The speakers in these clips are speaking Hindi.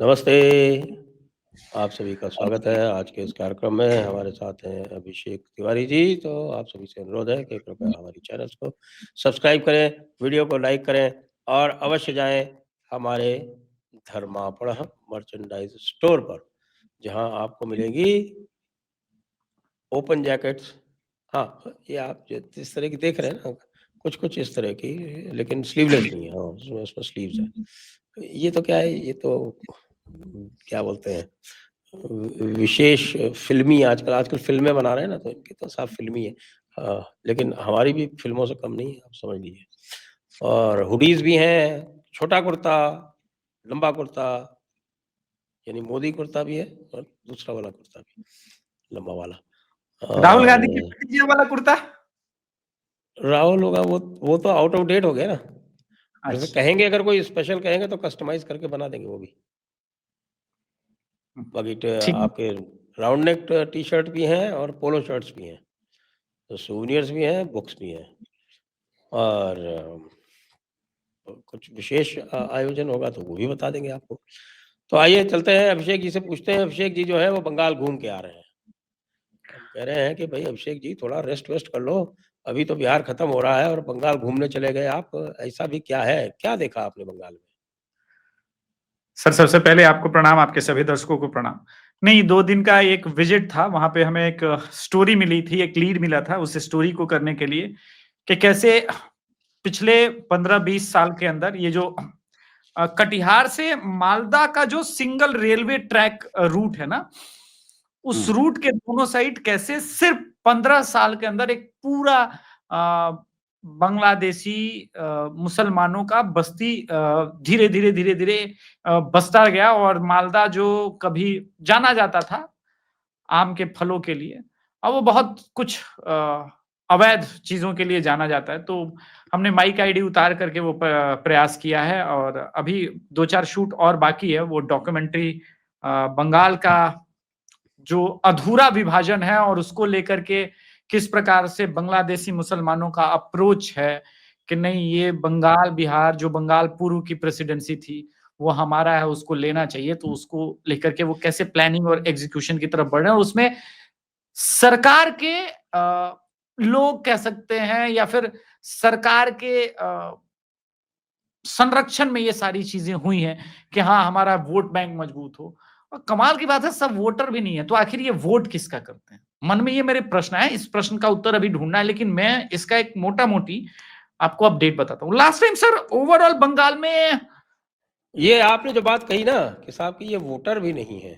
नमस्ते, आप सभी का स्वागत है आज के इस कार्यक्रम में। हमारे साथ हैं अभिषेक तिवारी जी, तो आप सभी से अनुरोध है कि कृपया हमारी चैनल्स को सब्सक्राइब करें, वीडियो को लाइक करें और अवश्य जाएँ हमारे धर्मापण मर्चेंडाइज़ स्टोर पर, जहाँ आपको मिलेगी ओपन जैकेट्स। हाँ, ये आप जिस तरह की देख रहे हैं ना, कुछ-कुछ इस तरह की, लेकिन स्लीवलेस नहीं है। हाँ, उसमें उसमें स्लीव्स हैं। ये तो क्या है, ये तो क्या बोलते हैं, विशेष फ़िल्मी आजकल आजकल फ़िल्में बना रहे हैं ना, तो इनकी तो साफ़ फ़िल्मी है। लेकिन हमारी भी फ़िल्मों से कम नहीं है, आप समझ लीजिए। और हुडीज़ भी हैं, छोटा कुर्ता, लंबा कुर्ता, यानी मोदी कुर्ता भी है और दूसरा वाला कुर्ता भी, लंबा वाला। राहुल गांधी की और भतीजे वाला कुर्ता। राहुल होगा वो तो आउट ऑफ डेट हो गया ना। वैसे अच्छा। कहेंगे, अगर कोई स्पेशल कहेंगे तो कस्टमाइज़ करके बना देंगे वो भी। बाकी ठीक। आपके राउंड नेक टी-शर्ट भी हैं और पोलो शर्ट्स भी हैं। तो सोवेनिर्स भी हैं, बुक्स भी हैं। और कुछ विशेष आयोजन होगा तो वो भी बता देंगे आपको। तो आइए चलते हैं, अभिषेक जी से पूछते हैं। अभिषेक जी जो है वो बंगाल घूम के आ रहे हैं। हम कह रहे हैं कि भाई अभिषेक जी, थोड़ा रेस्ट वेस्ट कर लो। अभी तो बिहार खत्म हो रहा है और बंगाल घूमने चले गए आप। ऐसा भी क्या है? क्या देखा आपने बंगाल में? सर, सबसे पहले आपको प्रणाम, आपके सभी दर्शकों को प्रणाम। नहीं, 2 दिन का एक विजिट था, वहां पे हमें एक स्टोरी मिली थी, एक लीड मिला था उस स्टोरी को करने के लिए कि कैसे पिछले 15-20 साल के अंदर ये जो कटिहार से मालदा का जो सिंगल रेलवे ट्रैक रूट है ना, उस हुँ। रूट के दोनों साइड कैसे सिर्फ 15 साल के अंदर एक पूरा बांग्लादेशी मुसलमानों का बस्ती धीरे धीरे धीरे धीरे बसता गया। और मालदा जो कभी जाना जाता था आम के फलों के लिए, अब वो बहुत कुछ अवैध चीजों के लिए जाना जाता है। तो हमने माइक आईडी उतार करके वो प्रयास किया है, और अभी 2-4 शूट और बाकी है। वो डॉक्यूमेंट्री बंगाल का जो अधूरा विभाजन है और उसको लेकर के किस प्रकार से बांग्लादेशी मुसलमानों का अप्रोच है कि नहीं, ये बंगाल बिहार, जो बंगाल पूर्व की प्रेसिडेंसी थी, वो हमारा है, उसको लेना चाहिए। तो उसको लेकर के वो कैसे प्लानिंग और एग्जीक्यूशन की तरफ बढ़ रहे हैं, और उसमें सरकार के लोग कह सकते हैं या फिर सरकार के संरक्षण में ये सारी चीजें हुई हैं कि हाँ, हमारा वोट बैंक मजबूत हो। और कमाल की बात है, सब वोटर भी नहीं है, तो आखिर ये वोट किसका करते हैं? मन में ये मेरे प्रश्न है, इस प्रश्न का उत्तर अभी ढूंढना है, लेकिन मैं इसका एक मोटा मोटी आपको अपडेट बताता हूँ। Last time sir overall Bengal में ये आपने जो बात कही ना कि साहब कि ये वोटर भी नहीं है,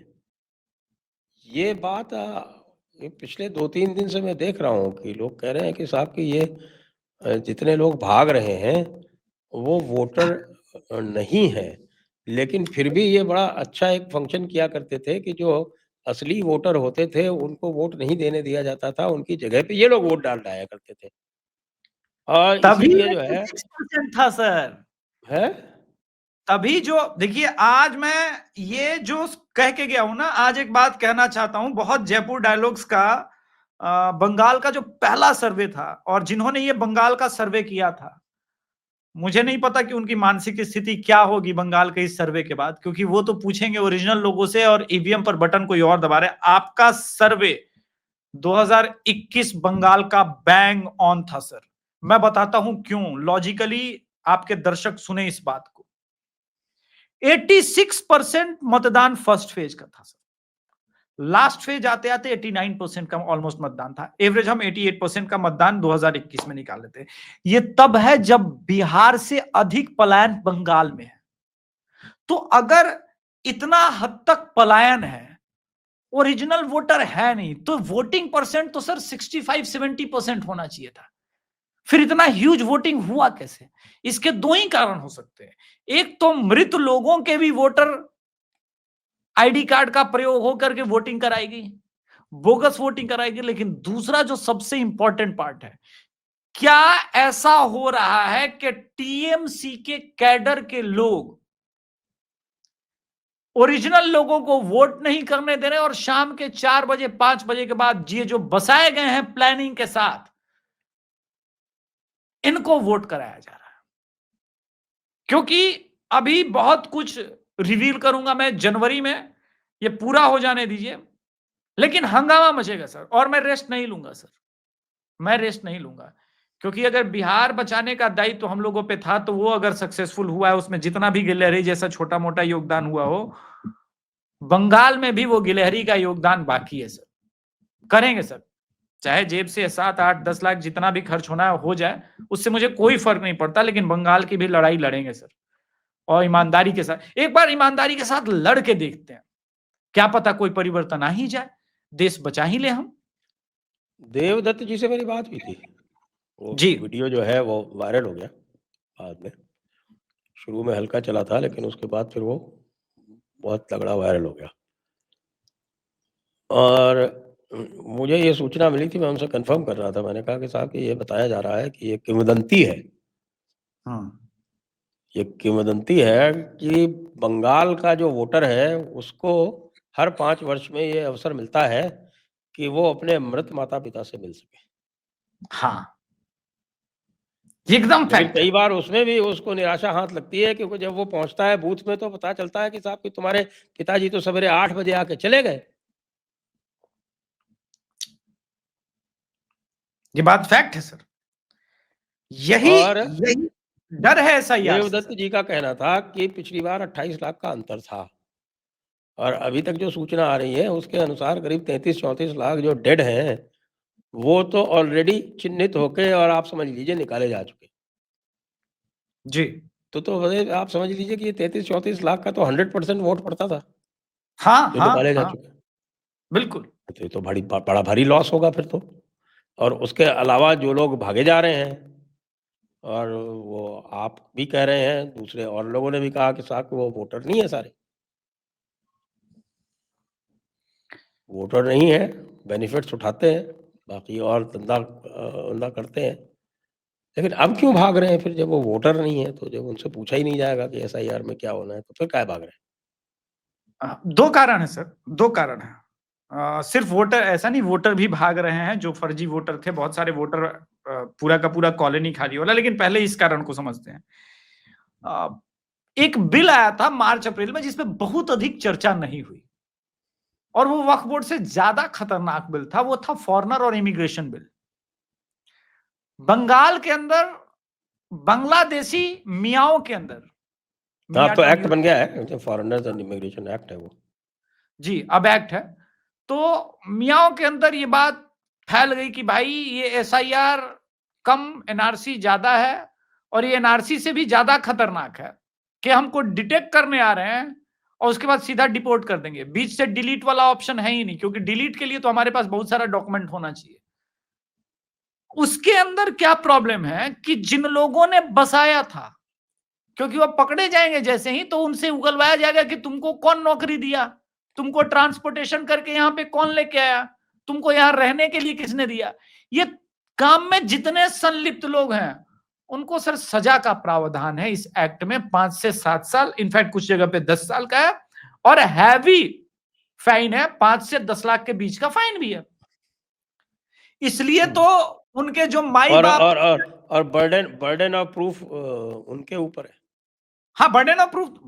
ये बात ये पिछले 2-3 दिन से मैं देख रहा हूँ कि लोग कह रहे हैं कि साहब कि ये जितने लोग भाग रहे हैं, वो वोटर नहीं हैं। लेकिन फिर भी ये बड़ा अच्छा एक फ़ंक्शन किया करते थे कि जो असली वोटर होते थे, उनको वोट नहीं देने दिया जाता था, उनकी जगह पे ये लोग वोट डाल जाया करते थे। और तभी इसीलिए जो है 86% था सर। हैं? तभी जो देखिए, आज मैं ये जो कह के गया हूं ना, आज एक बात कहना चाहता हूं, बहुत जयपुर डायलॉग्स का बंगाल का जो पहला सर्वे था, और जिन्होंने ये बंगाल का सर्वे किया था, मुझे नहीं पता कि उनकी मानसिक स्थिति क्या होगी बंगाल के इस सर्वे के बाद, क्योंकि वो तो पूछेंगे ओरिजिनल लोगों से और ईवीएम पर बटन कोई और दबा रहे। आपका सर्वे 2021 बंगाल का बैंग ऑन था सर। मैं बताता हूं क्यों, लॉजिकली आपके दर्शक सुने इस बात को। 86% मतदान फर्स्ट फेज का था सर। लास्ट फेज आते आते 89% का ऑलमोस्ट मतदान था। एवरेज हम 88% का मतदान 2021 में निकाल लेते हैं। ये तब है जब बिहार से अधिक पलायन बंगाल में है। तो अगर इतना हद तक पलायन है, ओरिजिनल वोटर है नहीं, तो वोटिंग परसेंट तो सर 65-70% होना चाहिए था। फिर इतना ह्यूज वोटिंग हुआ कैसे? इसके दो ही कारण हो सकते हैं। एक तो मृत लोगों के भी वोटर आईडी कार्ड का प्रयोग होकर के वोटिंग कराएगी, बोगस वोटिंग कराएगी। लेकिन दूसरा जो सबसे इंपॉर्टेंट पार्ट है, क्या ऐसा हो रहा है कि टीएमसी के कैडर के लोग ओरिजिनल लोगों को वोट नहीं करने दे रहे, और शाम के 4 बजे 5 बजे के बाद ये जो बसाए गए हैं प्लानिंग के साथ, इनको वोट कराया जा रहा है। क्योंकि अभी बहुत कुछ रिवील करूंगा मैं जनवरी में, ये पूरा हो जाने दीजिए, लेकिन हंगामा मचेगा सर, और मैं रेस्ट नहीं लूंगा सर, मैं रेस्ट नहीं लूंगा, क्योंकि अगर बिहार बचाने का दायित्व तो हम लोगों पे था, तो वो अगर सक्सेसफुल हुआ है, उसमें जितना भी गिलहरी जैसा छोटा मोटा योगदान हुआ हो, बंगाल में भी वो गिलहरी का योगदान बाकी है सर, करेंगे सर, चाहे जेब से 7, 8, 10 लाख जितना भी खर्च होना है हो जाए, उससे मुझे कोई फर्क नहीं पड़ता, लेकिन बंगाल की भी लड़ाई लड़ेंगे सर, और ईमानदारी के साथ, एक बार ईमानदारी के साथ लड़ के देखते हैं, क्या पता कोई परिवर्तन आ ही जाए, देश बचा ही ले हम। देवदत्त जी से मेरी बात हुई थी, वो जी वीडियो जो है वो वायरल हो गया बाद में, शुरू में हल्का चला था, लेकिन उसके बाद फिर वो बहुत तगड़ा वायरल हो गया। और मुझे ये सूचना मिली थी, मैं उनसे कंफर्म कर रहा था, मैंने कहा कि साहब कि ये बताया जा रहा है कि ये किंवदंती है, ये किंवदंती है कि बंगाल का जो वोटर है उसको हर 5 वर्ष में ये अवसर मिलता है कि वो अपने मृत माता पिता से मिल सके। हाँ, एकदम लेकिन फैक्ट है। कई बार उसमें भी उसको निराशा हाथ लगती है, क्योंकि जब वो पहुंचता है बूथ में तो पता चलता है कि साहब कि तुम्हारे पिताजी तो सवेरे 8 बजे आके चले गए। ये बात फैक्ट है सर, यही और यही डर है एसआईआर से देवदत्त सर। जी का कहना था कि पिछली बार 28 लाख का अंतर था, और अभी तक जो सूचना आ रही है उसके अनुसार करीब 33-34 लाख जो डेड हैं, वो तो ऑलरेडी चिन्हित होके और आप समझ लीजिए निकाले जा चुके। जी तो आप समझ लीजिए कि ये 33-34 लाख का तो 100% वोट पड़ता था, हाँ जो हाँ निकाले जा हाँ, चुके। बिल्कुल। तो ये तो बड़ा भारी लॉस होगा फिर तो। और उसके अलावा जो लोग भागे जा रहे हैं, और वो आप भी कह रहे हैं, दूसरे और लोगों ने भी कहा कि साहब वो वोटर नहीं है सारे, वोटर नहीं है, बेनिफिट्स उठाते हैं, बाकी और धंधा करते हैं, लेकिन अब क्यों भाग रहे हैं फिर जब वो वोटर नहीं है? तो जब उनसे पूछा ही नहीं जाएगा कि एसआईआर में क्या होना है, तो फिर काहे भाग रहे हैं? दो कारण है सर, दो कारण है। सिर्फ वोटर ऐसा नहीं, वोटर भी भाग रहे हैं, जो फर्जी वोटर थे, बहुत सारे वोटर, पूरा का पूरा कॉलोनी खाली हो रहा है। लेकिन पहले इस कारण को समझते हैं। एक बिल आया था मार्च अप्रैल में, जिसमें बहुत अधिक चर्चा नहीं हुई, और वो वक्फ बोर्ड से ज्यादा खतरनाक बिल था। वो था फॉरेनर और इमिग्रेशन बिल। बंगाल के अंदर बांग्लादेशी मियाओं के अंदर, हाँ, मियाँ तो टर्म एक्ट यूज, बन गया है, जो फॉरेनर्स एंड इमिग्रेशन एक्ट है वो। जी अब एक्ट है। तो मियाओं के अंदर ये बात फैल गई कि भाई ये एसआईआर कम, एनआरसी ज्यादा है, और ये एनआरसी से भी ज्यादा खतरनाक है कि हमको डिटेक्ट करने आ रहे हैं और उसके बाद सीधा डिपोर्ट कर देंगे। बीच से डिलीट वाला ऑप्शन है ही नहीं, क्योंकि डिलीट के लिए तो हमारे पास बहुत सारा डॉक्यूमेंट होना चाहिए। उसके अंदर क्या प्रॉब्लम है कि जिन लोगों ने बसाया था, क्योंकि वो पकड़े जाएंगे जैसे ही, तो उनसे उगलवाया जाएगा कि तुमको कौन नौकरी दिया, तुमको ट्रांसपोर्टेशन करके यहां पे कौन लेके आया, तुमको यहां रहने के लिए किसने दिया। ये काम में जितने संलिप्त लोग हैं, उनको सर सजा का प्रावधान है इस एक्ट में, 5 से 7 साल, इनफैक्ट कुछ जगह पे 10 साल का है, और हैवी फाइन है, 5 से 10 लाख के बीच का फाइन भी है। इसलिए तो उनके जो माई और बाप, और और और बर्डन ऑफ प्रूफ उनके ऊपर है। हाँ बर्डन ऑफ प्रूफ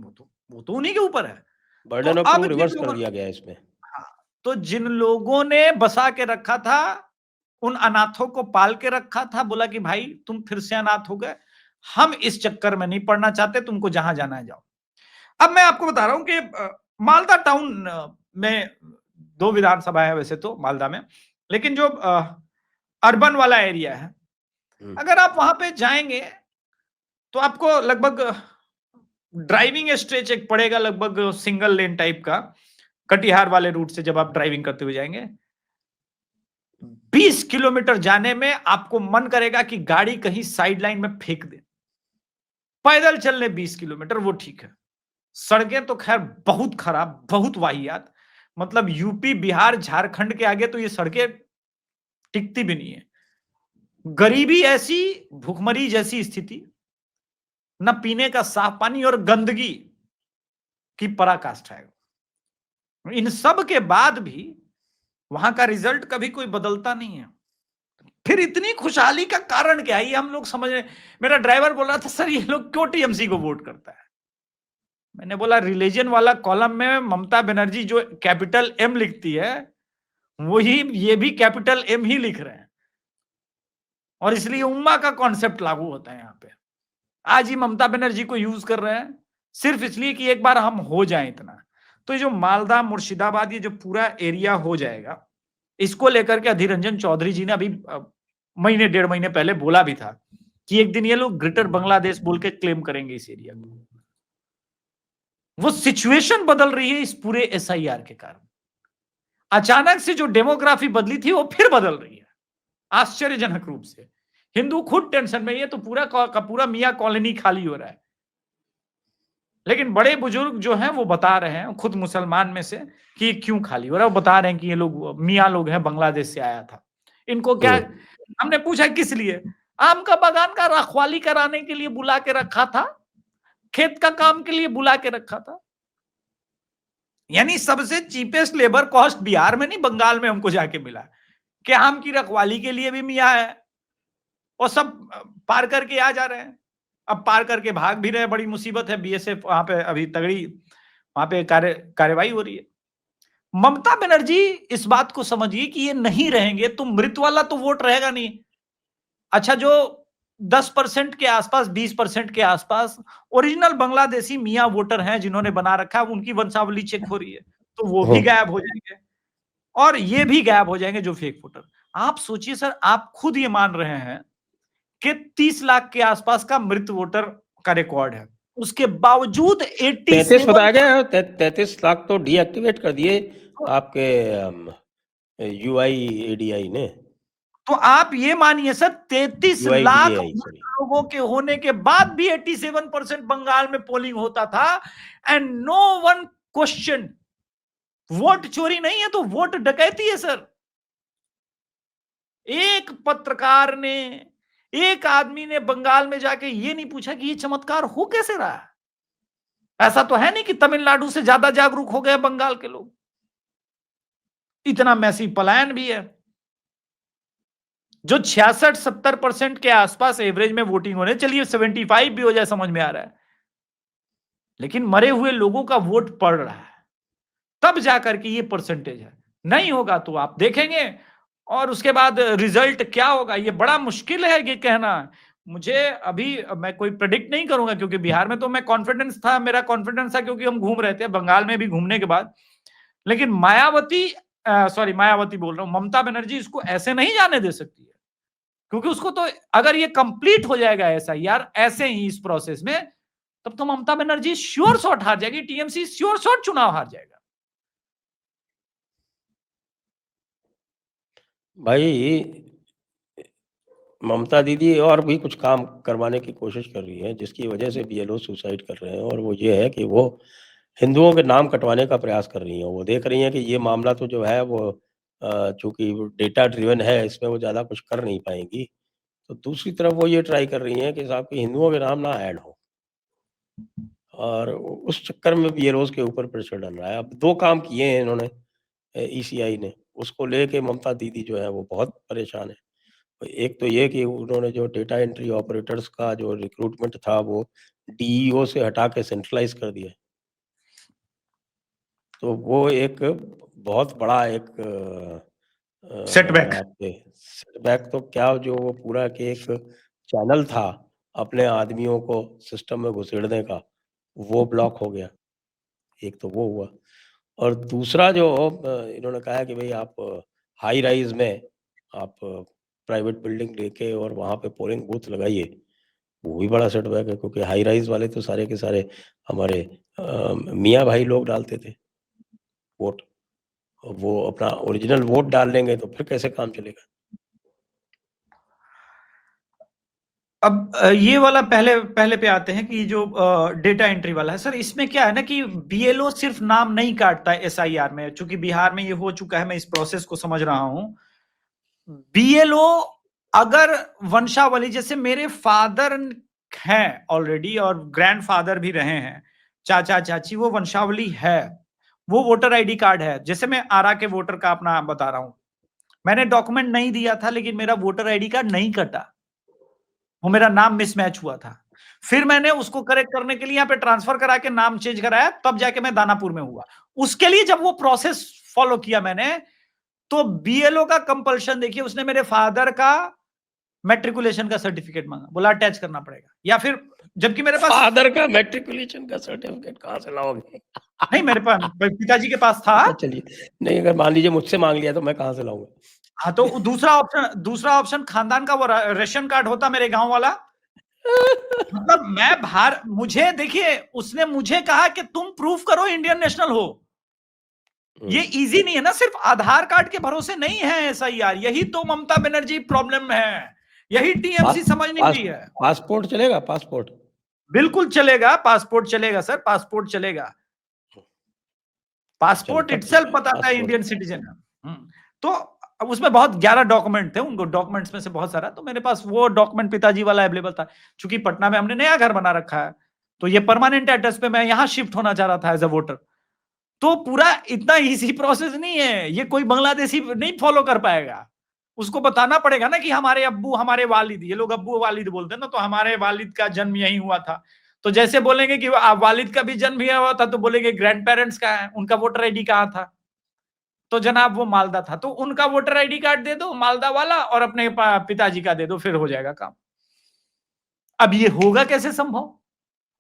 वो तो उन्हीं के ऊपर है। तो बर्डन ऑफ अब प्रूफ जिन रिवर्स कर लोगों, दिया गया है इसमें। हाँ, तो जिन लोगों ने बसा के रखा था, उन अनाथों को पाल के रखा था, बोला कि भाई तुम फिर से अनाथ हो गए, हम इस चक्कर में नहीं पड़ना चाहते, तुमको जहां जाना है जाओ। अब मैं आपको बता रहा हूं कि मालदा टाउन में 2 विधानसभा है वैसे तो मालदा में, लेकिन जो अर्बन वाला एरिया है, अगर आप वहां पे जाएंगे तो आपको लगभग ड्राइविंग स्ट्रेच एक पड़ेगा, लगभग सिंगल लेन टाइप का, कटिहार वाले रूट से जब आप ड्राइविंग करते हुए जाएंगे, 20 किलोमीटर जाने में आपको मन करेगा कि गाड़ी कहीं साइड लाइन में फेंक दे। पैदल चलने 20 किलोमीटर वो ठीक है, सड़कें तो खैर बहुत खराब, बहुत वाहियात, मतलब यूपी बिहार झारखंड के आगे तो ये सड़कें टिकती भी नहीं है। गरीबी ऐसी, भूखमरी जैसी स्थिति, न पीने का साफ पानी, और गंदगी की पराकाष्ठा है। इन सब के बाद भी वहां का रिजल्ट कभी कोई बदलता नहीं है। फिर इतनी खुशहाली का कारण क्या है, ये हम लोग समझ रहे। मेरा ड्राइवर बोल रहा था, सर ये लोग क्यों टीएमसी को वोट करता है। मैंने बोला रिलीजन वाला कॉलम में ममता बनर्जी जो कैपिटल एम लिखती है, वही ये भी कैपिटल एम ही लिख रहे हैं, और इसलिए उम्मा का कॉन्सेप्ट लागू होता है यहाँ पे। आज ही ममता बनर्जी को यूज कर रहे हैं सिर्फ इसलिए कि एक बार हम हो जाएं इतना। तो ये जो मालदा मुर्शिदाबाद ये जो पूरा एरिया हो जाएगा, इसको लेकर के अधीर रंजन चौधरी जी ने अभी महीने 1.5 महीने पहले बोला भी था कि एक दिन ये लोग ग्रेटर बांग्लादेश बोल के क्लेम करेंगे इस एरिया को। वो सिचुएशन बदल रही है इस पूरे एसआईआर के कारण। अचानक से जो डेमोग्राफी बदली थी वो फिर बदल रही है आश्चर्यजनक रूप से। हिंदू खुद टेंशन में, ये तो पूरा का पूरा मियां कॉलोनी खाली हो रहा है। लेकिन बड़े बुजुर्ग जो हैं वो बता रहे हैं, खुद मुसलमान में से, कि क्यों खाली हो रहा है। वो बता रहे हैं कि ये लोग मियां लोग हैं, बांग्लादेश से आया था, इनको क्या। हमने पूछा किस लिए? आम का बागान का रखवाली कराने के लिए बुला के रखा था, खेत का काम के लिए बुला के रखा था। यानी सबसे चीपेस्ट लेबर कॉस्ट बिहार में नहीं, बंगाल में हमको जाके मिला कि आम की रखवाली के लिए भी मियां है, और सब पार करके आ जा रहे हैं। अब पार करके भाग भी रहे, बड़ी मुसीबत है। बीएसएफ वहां पे अभी तगड़ी वहां पे कार्यवाही हो रही है। ममता बनर्जी इस बात को समझिए कि ये नहीं रहेंगे तो मृत वाला तो वोट रहेगा नहीं। अच्छा, जो 10% के आसपास, 20% के आसपास ओरिजिनल बांग्लादेशी मियां वोटर हैं जिन्होंने बना रखा है, उनकी वंशावली चेक हो रही है, तो वो भी गायब हो जाएंगे, और ये भी गायब हो जाएंगे जो फेक वोटर। आप सोचिए सर, आप खुद ये मान रहे हैं कि 30 लाख के आसपास का मृत वोटर का रिकॉर्ड है, उसके बावजूद 33 बताया गया है। 33 लाख तो डीएक्टिवेट कर दिए आपके यूआईएडीआई ने। तो आप ये मानिए सर, 33 लाख लोगों के होने के बाद भी 87% बंगाल में पोलिंग होता था, and no one question. Vote चोरी नहीं है तो वोट डकैती है सर। एक पत्रकार ने, एक आदमी ने बंगाल में जाके ये नहीं पूछा कि ये चमत्कार हो कैसे रहा है। ऐसा तो है नहीं कि तमिलनाडु से ज्यादा जागरूक हो गए बंगाल के लोग। इतना मैसी पलायन भी है। जो 66-70% के आसपास एवरेज में वोटिंग होने, चलिए 75 भी हो जाए, समझ में आ रहा है, लेकिन मरे हुए लोगों का वोट पड़ रहा है, तब जाकर के ये परसेंटेज है। नहीं होगा तो आप देखेंगे, और उसके बाद रिजल्ट क्या होगा ये बड़ा मुश्किल है ये कहना। मुझे अभी, मैं कोई प्रेडिक्ट नहीं करूंगा, क्योंकि बिहार में तो मैं कॉन्फिडेंस था, मेरा कॉन्फिडेंस था, क्योंकि हम घूम रहे थे बंगाल में भी घूमने के बाद। लेकिन मायावती बोल रहा हूं, ममता बनर्जी इसको ऐसे नहीं जाने दे सकती है, क्योंकि उसको तो, अगर ये कंप्लीट हो जाएगा एसआईआर ऐसे ही इस प्रोसेस में, तब तो ममता बनर्जी श्योर शॉट हार जाएगी, टीएमसी श्योर शॉट चुनाव हार जाएगा। भाई ममता दीदी और भी कुछ काम करवाने की कोशिश कर रही है, जिसकी वजह से बीएलओ सुसाइड कर रहे हैं, और वो ये है कि वो हिंदुओं के नाम कटवाने का प्रयास कर रही हैं। वो देख रही हैं कि ये मामला तो जो है वो चूंकि डेटा ड्रिवन है, इसमें वो ज़्यादा कुछ कर नहीं पाएंगी। तो दूसरी तरफ वो ये ट्राई कर रही हैं कि साहब कि हिंदुओं के नाम ना ऐड हो, और उस चक्कर में बीएलओ के ऊपर प्रेशर डल रहा है। अब 2 काम किए हैं इन्होंने, ईसीआई ने, उसको लेके ममता दीदी जो है वो बहुत परेशान है। एक तो ये कि उन्होंने जो डेटा एंट्री ऑपरेटर्स का जो रिक्रूटमेंट था वो डीईओ से हटा के सेंट्रलाइज कर दिया। तो वो एक बहुत बड़ा एक सेटबैक तो क्या, जो वो पूरा के एक चैनल था अपने आदमियों को सिस्टम में घुसेड़ने का, वो ब्लॉक हो गया। एक तो वो हुआ, और दूसरा जो इन्होंने कहा है कि भाई आप हाई राइज में आप प्राइवेट बिल्डिंग लेके और वहाँ पे पोलिंग बूथ लगाइए, वो भी बड़ा सेटबैक है, क्योंकि हाई राइज वाले तो सारे के सारे हमारे मियाँ भाई लोग डालते थे वोट। वो अपना ओरिजिनल वोट डाल लेंगे तो फिर कैसे काम चलेगा। अब ये वाला पहले पे आते हैं कि जो डेटा एंट्री वाला है सर, इसमें क्या है ना कि बीएलओ सिर्फ नाम नहीं काटता है एसआईआर में, चूंकि बिहार में ये हो चुका है, मैं इस प्रोसेस को समझ रहा हूं। बीएलओ अगर वंशावली, जैसे मेरे फादर हैं ऑलरेडी और ग्रैंडफादर भी रहे हैं, चाचा चाची, वो वंशावली है, वो वोटर आईडी कार्ड है। जैसे मैं आरा के वोटर का अपना बता रहा हूं, मैंने डॉक्यूमेंट नहीं दिया था, लेकिन मेरा वोटर आईडी कार्ड नहीं कटा, वो मेरा नाम मिसमैच हुआ था। फिर मैंने उसको करेक्ट करने के लिए यहाँ पे ट्रांसफर करा के नाम चेंज कराया, तब जाके मैं दानापुर में हुआ। उसके लिए जब वो प्रोसेस फॉलो किया मैंने, तो बीएलओ का कंपल्शन देखिए, उसने मेरे फादर का मैट्रिकुलेशन का सर्टिफिकेट मांगा, बोला अटैच करना पड़ेगा, या फिर जबकि मेरे पास फादर का मैट्रिकुलेशन का सर्टिफिकेट कहाँ से लाओगे? नहीं, मेरे पास पिताजी के पास था। अच्छा चलिए, नहीं अगर मान लीजिए मुझसे मांग लिया तो मैं कहाँ से लाऊंगा? हाँ, तो दूसरा ऑप्शन खानदान का वो रेशन कार्ड होता मेरे गांव वाला। मतलब मैं बाहर, मुझे देखिए, उसने मुझे कहा कि तुम प्रूफ करो इंडियन नेशनल हो। ये इजी नहीं है ना, सिर्फ आधार कार्ड के भरोसे नहीं है एसआईआर। यही तो ममता बनर्जी प्रॉब्लम है, यही टीएमसी समझ नहीं रही है। पासपोर्ट चलेगा? पासपोर्ट बिल्कुल चलेगा, पासपोर्ट चलेगा सर, पासपोर्ट चलेगा। पासपोर्ट चलो, तब इटसेल्फ ठीक है, बताता है पासपोर्ट। इंडियन सिटीजन है। तो अब उसमें बहुत 11 डॉक्यूमेंट थे, उनको डॉक्यूमेंट्स में से बहुत सारा, तो मेरे पास वो डॉक्यूमेंट पिताजी वाला अवेलेबल था। चूंकि पटना में हमने नया घर बना रखा है, तो ये परमानेंट एड्रेस पे मैं यहां शिफ्ट होना चाह रहा था एज अ वोटर। तो पूरा इतना इजी प्रोसेस नहीं है, ये कोई बांग्लादेशी नहीं फॉलो कर पाएगा। उसको बताना पड़ेगा ना कि हमारे अब्बू, हमारे वालिद, ये लोग अब्बू वालिद बोलते हैं ना, तो हमारे वालिद का जन्म यहीं हुआ था। तो जैसे बोलेंगे कि वालिद का भी जन्म यहीं हुआ था, तो बोलेंगे ग्रैंड पेरेंट्स का है, उनका वोटर आईडी कहाँ था? तो जनाब वो मालदा था, तो उनका वोटर आईडी कार्ड दे दो मालदा वाला, और अपने पिताजी का दे दो, फिर हो जाएगा काम। अब ये होगा कैसे संभव?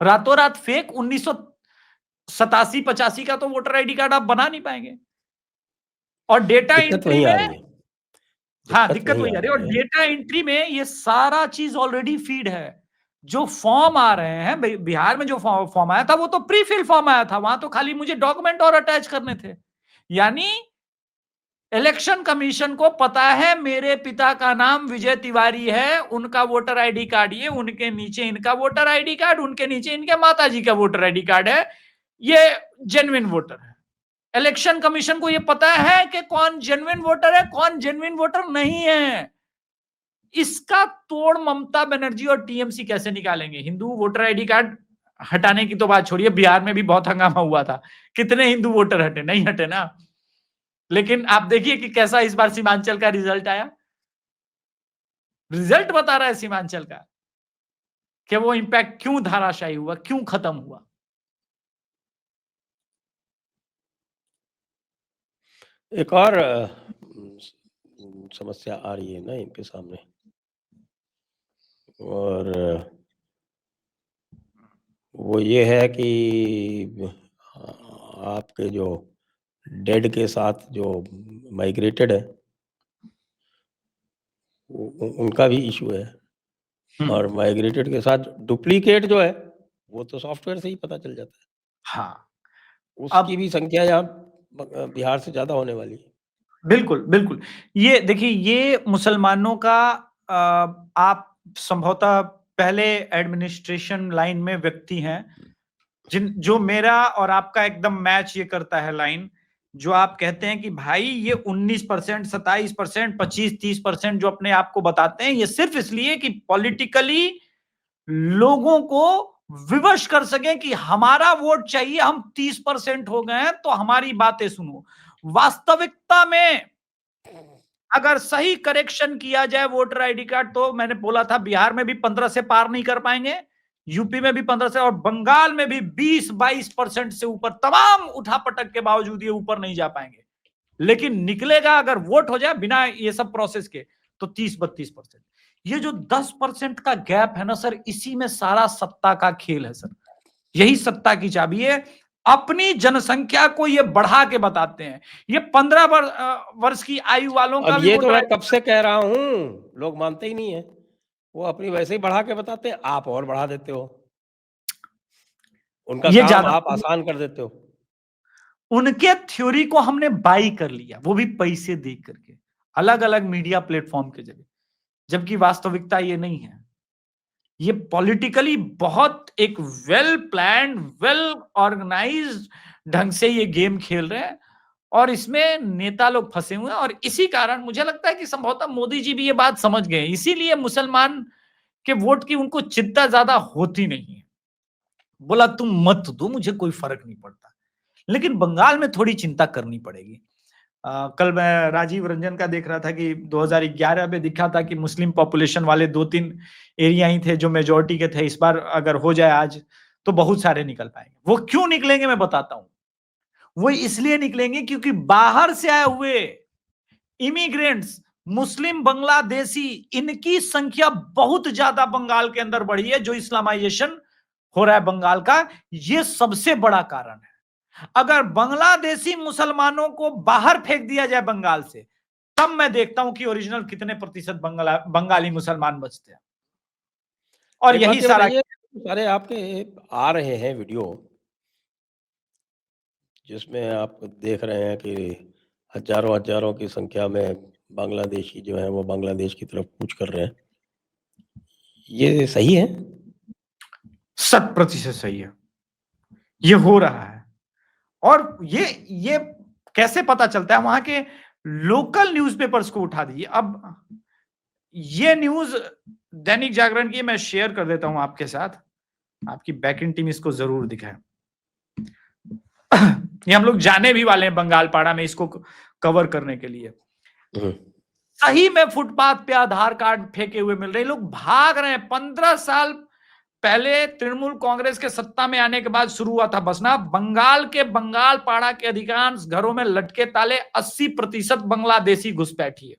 रातों रात फेक 1987-85 का तो वोटर आईडी कार्ड आप बना नहीं पाएंगे। और डेटा दिक्कत एंट्री वहीं आ में, रही है, हाँ, दिक्कत वही आ रही है। और है। डेटा एंट्री में ये सारा चीज ऑलरेडी फीड है। जो फॉर्म आ रहे हैं, बिहार में जो फॉर्म आया था, वो तो प्री फिल फॉर्म आया था, वहां तो खाली मुझे डॉक्यूमेंट और अटैच करने थे। यानी इलेक्शन कमीशन को पता है मेरे पिता का नाम विजय तिवारी है, उनका वोटर आईडी कार्ड ये, उनके नीचे इनका वोटर आईडी कार्ड, उनके नीचे इनके माताजी का वोटर आईडी कार्ड है, ये जेन्युइन वोटर है। इलेक्शन कमीशन को यह पता है कि कौन जेन्युइन वोटर है, कौन जेन्युइन वोटर नहीं है। इसका तोड़ ममता बनर्जी और टीएमसी कैसे निकालेंगे? हिंदू वोटर आईडी कार्ड हटाने की तो बात छोड़िए, बिहार में भी बहुत हंगामा हुआ था, कितने हिंदू वोटर हटे? नहीं हटे ना। लेकिन आप देखिए कि कैसा इस बार सीमांचल का रिजल्ट आया। रिजल्ट बता रहा है सीमांचल का कि वो इंपैक्ट क्यों धाराशायी हुआ, क्यों खत्म हुआ। एक और समस्या आ रही है ना इनके सामने, और वो ये है कि आपके जो डेड के साथ जो माइग्रेटेड है, उनका भी इशू है। और माइग्रेटेड के साथ डुप्लीकेट जो है, वो तो सॉफ्टवेयर से ही पता चल जाता है। हाँ, उसकी भी संख्या यहाँ बिहार से ज्यादा होने वाली है। बिल्कुल, बिल्कुल। ये देखिए, ये मुसलमानों का आप संभवतः पहले एडमिनिस्ट्रेशन लाइन में व्यक्ति हैं, जो मेरा और आपका एकदम मैच ये करता है लाइन, जो आप कहते हैं कि भाई ये 19%, 27%, 25-30% जो अपने आप को बताते हैं, ये सिर्फ इसलिए कि पॉलिटिकली लोगों को विवश कर सके कि हमारा वोट चाहिए, हम 30% हो गए हैं तो हमारी बातें सुनो। वास्तविकता में अगर सही करेक्शन किया जाए वोटर आईडी कार्ड, तो मैंने बोला था बिहार में भी 15 से पार नहीं कर पाएंगे, यूपी में भी 15 से, और बंगाल में भी 20-22% से ऊपर, तमाम उठापटक के बावजूद ये ऊपर नहीं जा पाएंगे। लेकिन निकलेगा अगर वोट हो जाए बिना ये सब प्रोसेस के, तो 30-32%। ये जो 10% का गैप है ना सर, इसी में सारा सत्ता का खेल है सर। यही सत्ता की चाबी है। अपनी जनसंख्या को ये बढ़ा के बताते हैं। ये 15 वर्ष की आयु वालों का अब भी ये तो वोटर मैं कब से कह रहा हूँ, लोग मानते ही नहीं है। वो अपनी वैसे ही बढ़ा के बताते हैं, आप और बढ़ा देते हो, उनका ये काम ज्यादा, आप आसान कर देते हो। उनके थ्योरी को हमने बाई कर लिया, वो भी पैसे दे करके, अलग अलग मीडिया प्लेटफॉर्म के जरिए, जबकि वास्तविकता ये नहीं है। ये पॉलिटिकली बहुत एक वेल प्लान, वेल ऑर्गेनाइज्ड ढंग से ये गेम खेल रहे हैं, और इसमें नेता लोग फंसे हुए हैं। और इसी कारण मुझे लगता है कि संभवतः मोदी जी भी ये बात समझ गए, इसीलिए मुसलमान के वोट की उनको चिंता ज्यादा होती नहीं है। बोला तुम मत दो, मुझे कोई फर्क नहीं पड़ता। लेकिन बंगाल में थोड़ी चिंता करनी पड़ेगी। कल मैं राजीव रंजन का देख रहा था कि 2011 में दिखा था कि मुस्लिम पॉपुलेशन वाले 2-3 एरिया ही थे जो मेजोरिटी के थे। इस बार अगर हो जाए आज तो बहुत सारे निकल पाएंगे। वो क्यों निकलेंगे मैं बताता हूं। वो इसलिए निकलेंगे क्योंकि बाहर से आए हुए इमिग्रेंट्स, मुस्लिम बांग्लादेशी, इनकी संख्या बहुत ज्यादा बंगाल के अंदर बढ़ी है। जो इस्लामाइजेशन हो रहा है बंगाल का, ये सबसे बड़ा कारण है। अगर बांग्लादेशी मुसलमानों को बाहर फेंक दिया जाए बंगाल से, तब मैं देखता हूं कि ओरिजिनल कितने प्रतिशत बंगाली मुसलमान बचते हैं। और एक यही बात ये सारा बताइए, सारे आपके आ रहे हैं वीडियो जिसमें आप देख रहे हैं कि हजारों हजारों की संख्या में बांग्लादेशी जो है वो बांग्लादेश की तरफ कूच कर रहे हैं, ये सही है? 100% सही है, ये हो रहा है। और ये कैसे पता चलता है? वहां के लोकल न्यूज़पेपर्स को उठा दीजिए। अब ये न्यूज दैनिक जागरण की मैं शेयर कर देता हूं आपके साथ, आपकी बैकएंड टीम इसको जरूर दिखाए। ये हम लोग जाने भी वाले हैं बंगालपाड़ा में इसको कवर करने के लिए। सही में फुटपाथ पे आधार कार्ड फेंके हुए मिल रहे हैं, लोग भाग रहे हैं। 15 साल पहले तृणमूल कांग्रेस के सत्ता में आने के बाद शुरू हुआ था बसना। बंगाल के बंगालपाड़ा के अधिकांश घरों में लटके ताले, 80% बांग्लादेशी घुसपैठी है।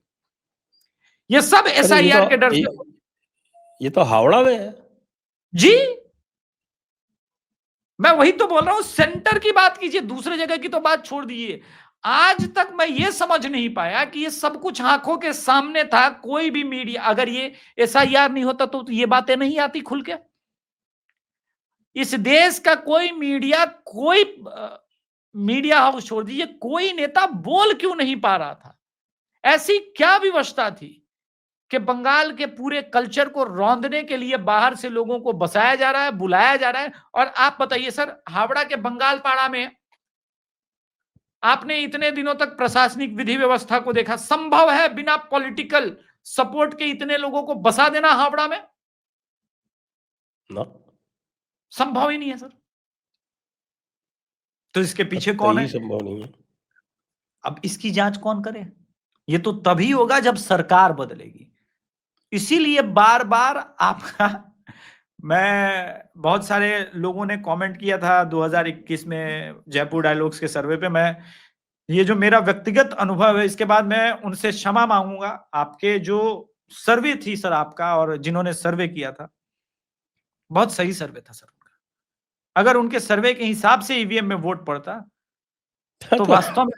ये सब अरे एसआईआर के डर से। ये तो हावड़ा में है जी, मैं वही तो बोल रहा हूं, सेंटर की बात कीजिए, दूसरे जगह की तो बात छोड़ दीजिए। आज तक मैं ये समझ नहीं पाया कि ये सब कुछ आंखों के सामने था। कोई भी मीडिया, अगर ये एसआईआर नहीं होता तो ये बातें नहीं आती खुल के। इस देश का कोई मीडिया हाउस छोड़ दीजिए, कोई नेता बोल क्यों नहीं पा रहा था? ऐसी क्या विवशता थी कि बंगाल के पूरे कल्चर को रौंदने के लिए बाहर से लोगों को बसाया जा रहा है, बुलाया जा रहा है? और आप बताइए सर, हावड़ा के बंगालपाड़ा में आपने इतने दिनों तक प्रशासनिक विधि व्यवस्था को देखा, संभव है बिना पॉलिटिकल सपोर्ट के इतने लोगों को बसा देना हावड़ा में? ना, संभव ही नहीं है सर। तो इसके पीछे कौन है? संभव नहीं है। अब इसकी जांच कौन करे? ये तो तभी होगा जब सरकार बदलेगी। इसीलिए बार बार आपका मैं बहुत सारे लोगों ने कमेंट किया था 2021 में जयपुर डायलॉग्स के सर्वे पे। मैं ये जो मेरा व्यक्तिगत अनुभव है, इसके बाद मैं उनसे क्षमा मांगूंगा। आपके जो सर्वे थी सर आपका, और जिन्होंने सर्वे किया था, बहुत सही सर्वे था सर उनका। अगर उनके सर्वे के हिसाब से ईवीएम में वोट पड़ता तो वास्तव में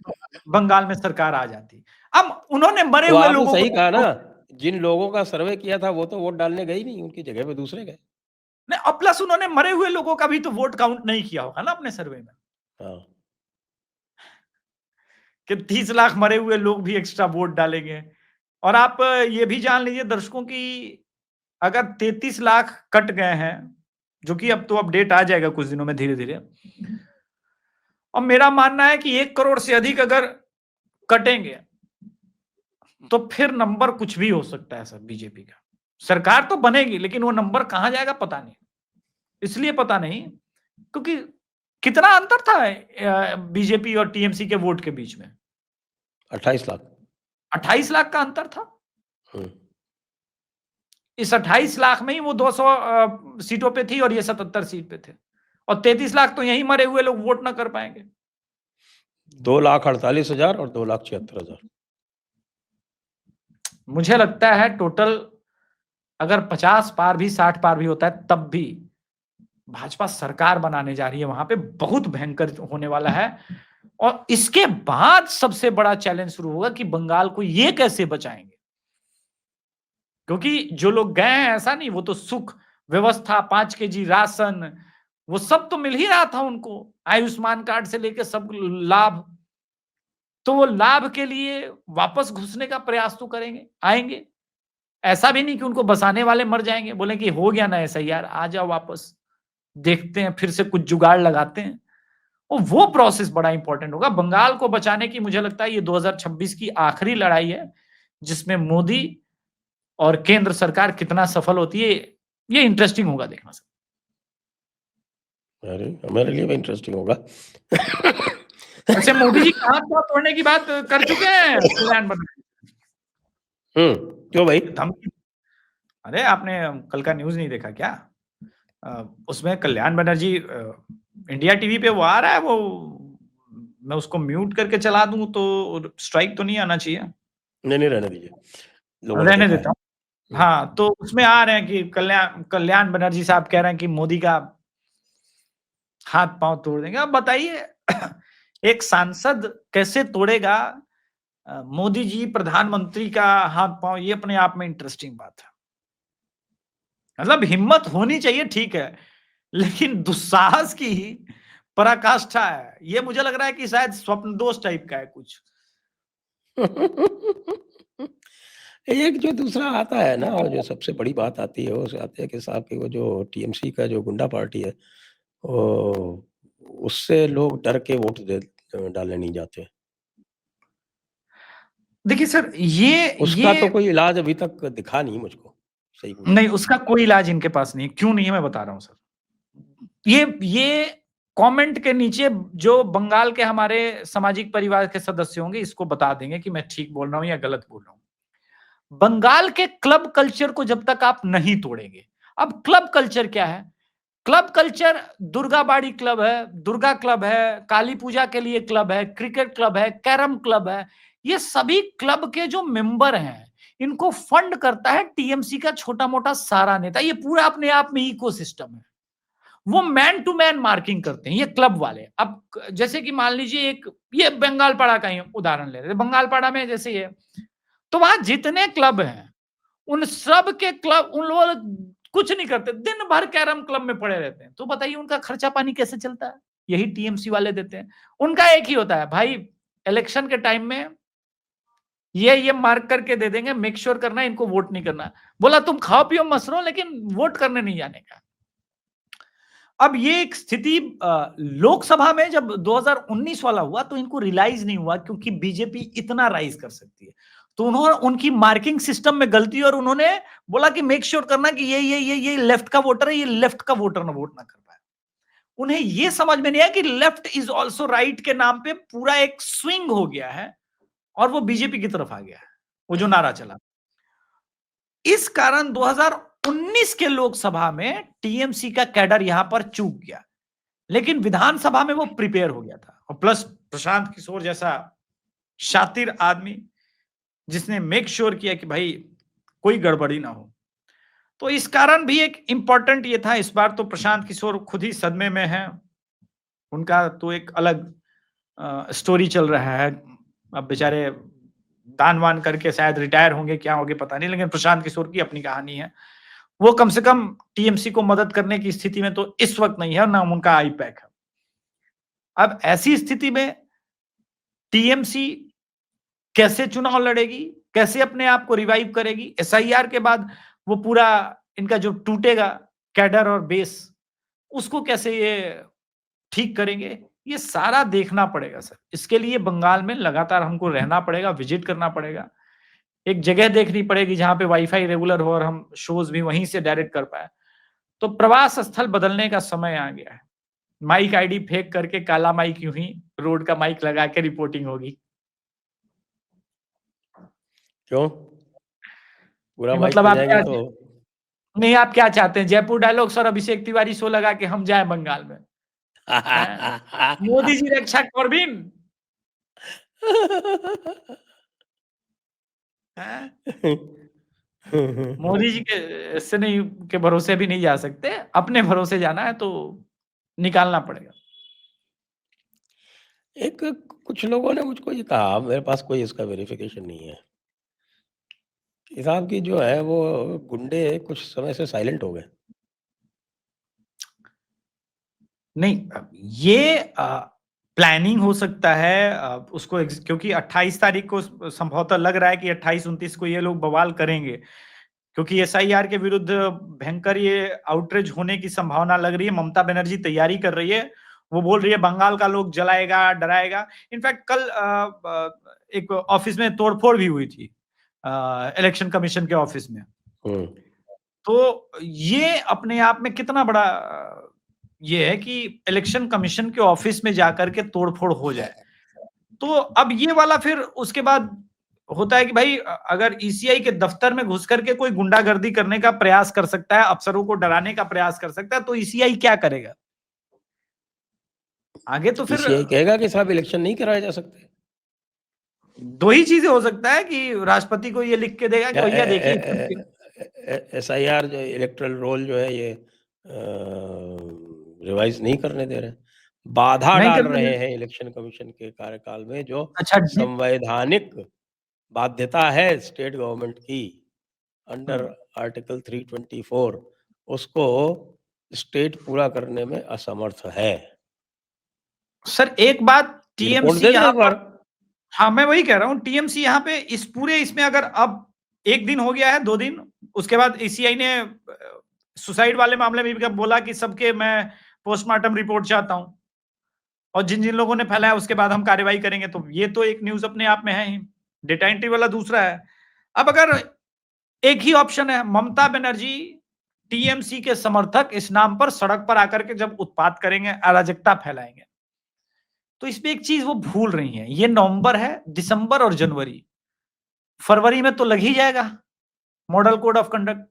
बंगाल में सरकार आ जाती। अब उन्होंने मरे हुए लोगों सही को कहा ना, जिन लोगों का सर्वे किया था वो तो वोट डालने गए नहीं, उनकी जगह पे दूसरे गए। नहीं, और प्लस उन्होंने मरे हुए लोगों का भी तो वोट काउंट नहीं किया होगा ना अपने सर्वे में। हाँ। कि 30 लाख मरे हुए लोग भी एक्स्ट्रा वोट डालेंगे। और आप ये भी जान लीजिए दर्शकों की, अगर 33 लाख कट गए हैं, जो कि अब तो अपडेट आ जाएगा कुछ दिनों में धीरे धीरे, और मेरा मानना है कि 1 करोड़ से अधिक अगर कटेंगे तो फिर नंबर कुछ भी हो सकता है सर। बीजेपी का सरकार तो बनेगी, लेकिन वो नंबर कहां जाएगा पता नहीं। इसलिए पता नहीं क्योंकि कितना अंतर था बीजेपी और टीएमसी के वोट के बीच में? 28 लाख। 28 लाख का अंतर था। इस 28 लाख में ही वो 200 सीटों पे थी और ये 77 सीट पे थे। और 33 लाख तो यही मरे हुए लोग वोट ना कर पाएंगे। 2,48,000 और 2,76,000। मुझे लगता है टोटल अगर 50 पार भी 60 पार भी होता है, तब भी भाजपा सरकार बनाने जा रही है। वहां पे बहुत भयंकर होने वाला है। और इसके बाद सबसे बड़ा चैलेंज शुरू होगा कि बंगाल को ये कैसे बचाएंगे। क्योंकि जो लोग गए हैं, ऐसा नहीं, वो तो सुख व्यवस्था, 5 केजी राशन, वो सब तो मिल ही रहा था उनको, आयुष्मान कार्ड से लेकर सब लाभ। तो वो लाभ के लिए वापस घुसने का प्रयास तो करेंगे, आएंगे। ऐसा भी नहीं कि उनको बसाने वाले मर जाएंगे, बोले कि हो गया ना ऐसा यार, आ जाओ वापस, देखते हैं फिर से कुछ जुगाड़ लगाते हैं। और वो प्रोसेस बड़ा इंपॉर्टेंट होगा बंगाल को बचाने की। मुझे लगता है ये 2026 की आखिरी लड़ाई है जिसमें मोदी और केंद्र सरकार कितना सफल होती है। ये इंटरेस्टिंग होगा देखना सर। अरे हमारे लिए भी इंटरेस्टिंग होगा। वैसे मोदी जी का हाथ पाँव तोड़ने की बात कर चुके हैं कल्याण बनर्जी। क्यों भाई? धमकी अरे आपने कल का न्यूज़ नहीं देखा क्या? उसमें कल्याण बनर्जी इंडिया टीवी पे वो आ रहा है, वो मैं उसको म्यूट करके चला दूँ तो स्ट्राइक तो नहीं आना चाहिए? नहीं, रहने दीजिए। लोगों ने रहने देखा है। देता हूँ। हाँ, तो उसमें आ रहे हैं कि कल्याण बनर्जी साहब कह रहे हैं कि मोदी का हाथ-पाँव तोड़ देंगे। अब बताइए एक सांसद कैसे तोड़ेगा मोदी जी प्रधानमंत्री का हाथ-पाँव, ये अपने आप में इंटरेस्टिंग बात है। मतलब हिम्मत होनी चाहिए, ठीक है, लेकिन दुस्साहस की पराकाष्ठा है। ये मुझे लग रहा है कि शायद स्वप्नदोष टाइप का है कुछ। एक जो दूसरा आता है ना, जो सबसे बड़ी बात आती है, वो आती है कि साहब की वो जो टीएमसी का जो गुंडा पार्टी है, वो उससे लोग डर के वोट डालने नहीं जाते। देखिए सर, उसका तो ये कोई इलाज अभी तक दिखा नहीं मुझको, सही पूछो नहीं, तो। उसका कोई इलाज इनके पास नहीं है। क्यों नहीं है मैं बता रहा हूँ सर। ये कमेंट के नीचे जो बंगाल के हमारे सामाजिक परिवार के सदस्य होंगे, इसको बता देंगे कि मैं ठीक बोल रहा हूँ या गलत बोल रहा हूँ। बंगाल के क्लब कल्चर को जब तक आप नहीं तोड़ेंगे, अब क्लब कल्चर क्या है? क्लब कल्चर दुर्गा बाड़ी क्लब है, दुर्गा क्लब है, काली पूजा के लिए क्लब है, क्रिकेट क्लब है, कैरम क्लब है। ये सभी क्लब के जो मेंबर हैं, इनको फंड करता है टीएमसी का छोटा-मोटा सारा नेता। ये पूरा अपने आप में इकोसिस्टम है। वो मैन टू मैन मार्किंग करते हैं, ये क्लब वाले। अब जैसे कि मान लीजिए एक ये बंगालपाड़ा का ही उदाहरण ले रहे हैं। बंगालपाड़ा में जैसे ये, तो वहां जितने क्लब हैं, उन सब के क्लब उन लोग कुछ नहीं करते, दिन भर कैरम क्लब में पड़े रहते हैं। तो बताइए उनका खर्चा पानी कैसे चलता है? यही टीएमसी वाले देते हैं। उनका एक ही होता है, भाई इलेक्शन के टाइम में ये मार्क करके दे देंगे, मेक श्योर करना है इनको वोट नहीं करना। बोला तुम खाओ पियो मस्त रहो, लेकिन वोट करने नहीं जाने का। अब ये एक स्थिति लोकसभा में जब 2019 वाला हुआ तो इनको रियलाइज नहीं हुआ, क्योंकि बीजेपी इतना राइज कर सकती है। तो उन्होंने उनकी मार्किंग सिस्टम में गलती, और उन्होंने बोला कि मेक श्योर करना कि ये लेफ्ट का वोटर है, ये लेफ्ट का वोटर ना वोट ना कर पाए। उन्हें ये समझ में नहीं आया कि लेफ्ट इज ऑल्सो राइट के नाम पे पूरा एक स्विंग हो गया है, और वो बीजेपी की तरफ आ गया है, वो जो नारा चला। इस कारण 2019 के लोकसभा में टीएमसी का कैडर यहां पर चूक गया, लेकिन विधानसभा में वो प्रिपेयर हो गया था। और प्लस प्रशांत किशोर जैसा शातिर आदमी, जिसने मेक श्योर किया कि भाई कोई गड़बड़ी ना हो। तो इस कारण भी एक इंपॉर्टेंट ये था। इस बार तो प्रशांत किशोर खुद ही सदमे में है। उनका तो एक अलग स्टोरी चल रहा है। अब बेचारे दान वान करके शायद रिटायर होंगे, क्या होंगे पता नहीं, लेकिन प्रशांत किशोर की अपनी कहानी है। वो कम से कम टीएमसी को मदद करने की स्थिति में तो इस वक्त नहीं है, ना उनका आई पैक है। अब ऐसी स्थिति में टीएमसी कैसे चुनाव लड़ेगी, कैसे अपने आप को रिवाइव करेगी? एसआईआर के बाद वो पूरा इनका जो टूटेगा कैडर और बेस, उसको कैसे ये ठीक करेंगे? ये सारा देखना पड़ेगा सर। इसके लिए बंगाल में लगातार हमको रहना पड़ेगा, विजिट करना पड़ेगा। एक जगह देखनी पड़ेगी जहाँ पे वाईफाई रेगुलर हो और हम शोज़ भी वहीं से डायरेक्ट कर पाएँ। तो प्रवास स्थल बदलने का समय आ गया है। माइक आईडी फेंक करके काला माइक यूँ ही रोड का माइक लगा के रिपोर्टिंग होगी। क्यों? पूरा नहीं, माइक मतलब मिल आप जाएँगे क्या तो नहीं, आप क्या चाहते हैं? जयपुर डायलॉग्स और अभिषेक तिवारी शो लगा के हम जाएँ बंगाल में, हैं? मोदी जी रक्षा करबिन, हैं? मोदी जी के से नहीं के भरोसे भी नहीं जा सकते, अपने भरोसे जाना है तो निकालना पड़ेगा। एक कुछ लोगों ने मुझको ये कहा, मेरे पास कोई इसका वेरिफ़िकेशन नहीं है, कि साहब की जो है वो गुंडे कुछ समय से साइलेंट हो गए। नहीं, ये प्लानिंग हो सकता है, उसको क्योंकि 28 तारीख को संभवतः लग रहा है कि 28-29 को ये लोग बवाल करेंगे, क्योंकि एसआईआर के विरुद्ध भयंकर ये आउटरीच होने की संभावना लग रही है। ममता बनर्जी तैयारी कर रही है। वो बोल रही है बंगाल का लोग जलाएगा, डराएगा। इनफैक्ट कल एक ऑफिस में तोड़फोड़ भी हुई थी, इलेक्शन कमीशन के ऑफिस में। हुँ। तो ये अपने आप में कितना बड़ा ये है कि इलेक्शन कमीशन के ऑफिस में जाकर के तोड़फोड़ हो जाए। तो अब ये वाला फिर उसके बाद होता है कि भाई अगर ईसीआई के दफ्तर में घुस करके कोई गुंडागर्दी करने का प्रयास कर सकता है, अफसरों को डराने का प्रयास कर सकता है, तो ईसीआई क्या करेगा? आगे तो फिर ईसीआई कहेगा कि साहब इलेक्शन नहीं कराए जा सकते। दो ही चीजें हो सकता है कि राष्ट्रपति को ये लिख के देगा कि या भैया देखिए एसआईआर जो इलेक्टोरल रोल जो है ये रिवाइज नहीं करने दे रहे, बाधा नहीं डाल करने रहे दे। हैं इलेक्शन कमीशन के कार्यकाल में, जो अच्छा संवैधानिक बाध्यता है स्टेट गवर्नमेंट की अंडर आर्टिकल 324, उसको स्टेट पूरा करने में असमर्थ है। सर एक बात ये रिपोर्ट टीएमसी दे दें यहाँ एक पर, बार। हाँ मैं वही कह रहा हूँ, टीएमसी यहाँ पे इस पूरे इसमें अगर अब 1 दिन हो गया है, 2 दिन, उसके बाद ईसीआई ने सुसाइड वाले मामले में भी बोला कि सबके मैं पोस्टमार्टम रिपोर्ट चाहता हूं, और जिन जिन लोगों ने फैलाया उसके बाद हम कार्रवाई करेंगे, तो ये तो एक न्यूज अपने आप में है ही। डेटा एंट्री वाला दूसरा है। अब अगर एक ही ऑप्शन है, ममता बनर्जी टीएमसी के समर्थक इस नाम पर सड़क पर आकर के जब उत्पात करेंगे, अराजकता फैलाएंगे, तो इसमें एक चीज वो भूल रही है, ये नवंबर है, दिसंबर और जनवरी, फरवरी में तो लग ही जाएगा मॉडल कोड ऑफ कंडक्ट,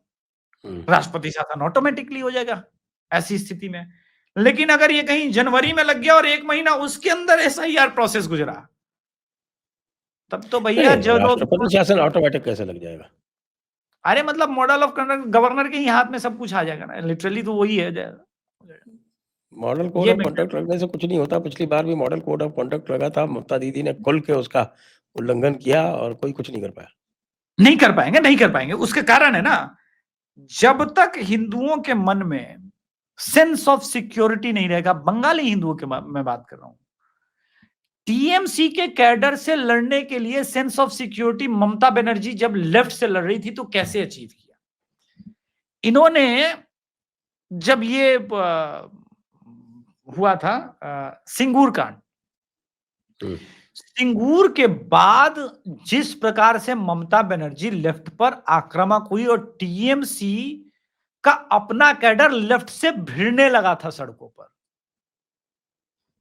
राष्ट्रपति शासन ऑटोमेटिकली हो जाएगा ऐसी स्थिति में। लेकिन अगर ये कहीं जनवरी में लग गया और 1 महीना उसके अंदर एसआईआर प्रोसेस गुजरा, तब तो भैया नहीं, जो लोग, राष्ट्रपति शासन ऑटोमेटिक कैसे लग जाएगा? अरे मतलब मॉडल ऑफ कंडक्ट गवर्नर के ही हाथ में सब कुछ आ जाएगा ना, लिटरली तो वही है। मॉडल कोड ये ऑफ कंडक्ट लगने से कुछ नहीं होता। पिछली बार भी मॉडल कोड ऑफ कंडक्ट लगा था, ममता दीदी ने खुल के उसका उल्लंघन किया और कोई कुछ नहीं कर पाया। नहीं कर पाएंगे, नहीं कर पाएंगे। उसके कारण है ना, जब तक हिंदुओं के मन में सेंस ऑफ सिक्योरिटी नहीं रहेगा, बंगाली हिंदुओं के मैं बात कर रहा हूं, टीएमसी के कैडर से लड़ने के लिए sense of security Mamata Banerjee जब लेफ्ट से लड़ रही थी तो कैसे अचीव किया इन्होंने? जब ये हुआ था सिंगूर कांड, सिंगूर के बाद जिस प्रकार से ममता बनर्जी लेफ्ट पर आक्रामक हुई और टीएमसी का अपना कैडर लेफ्ट से भिड़ने लगा था सड़कों पर,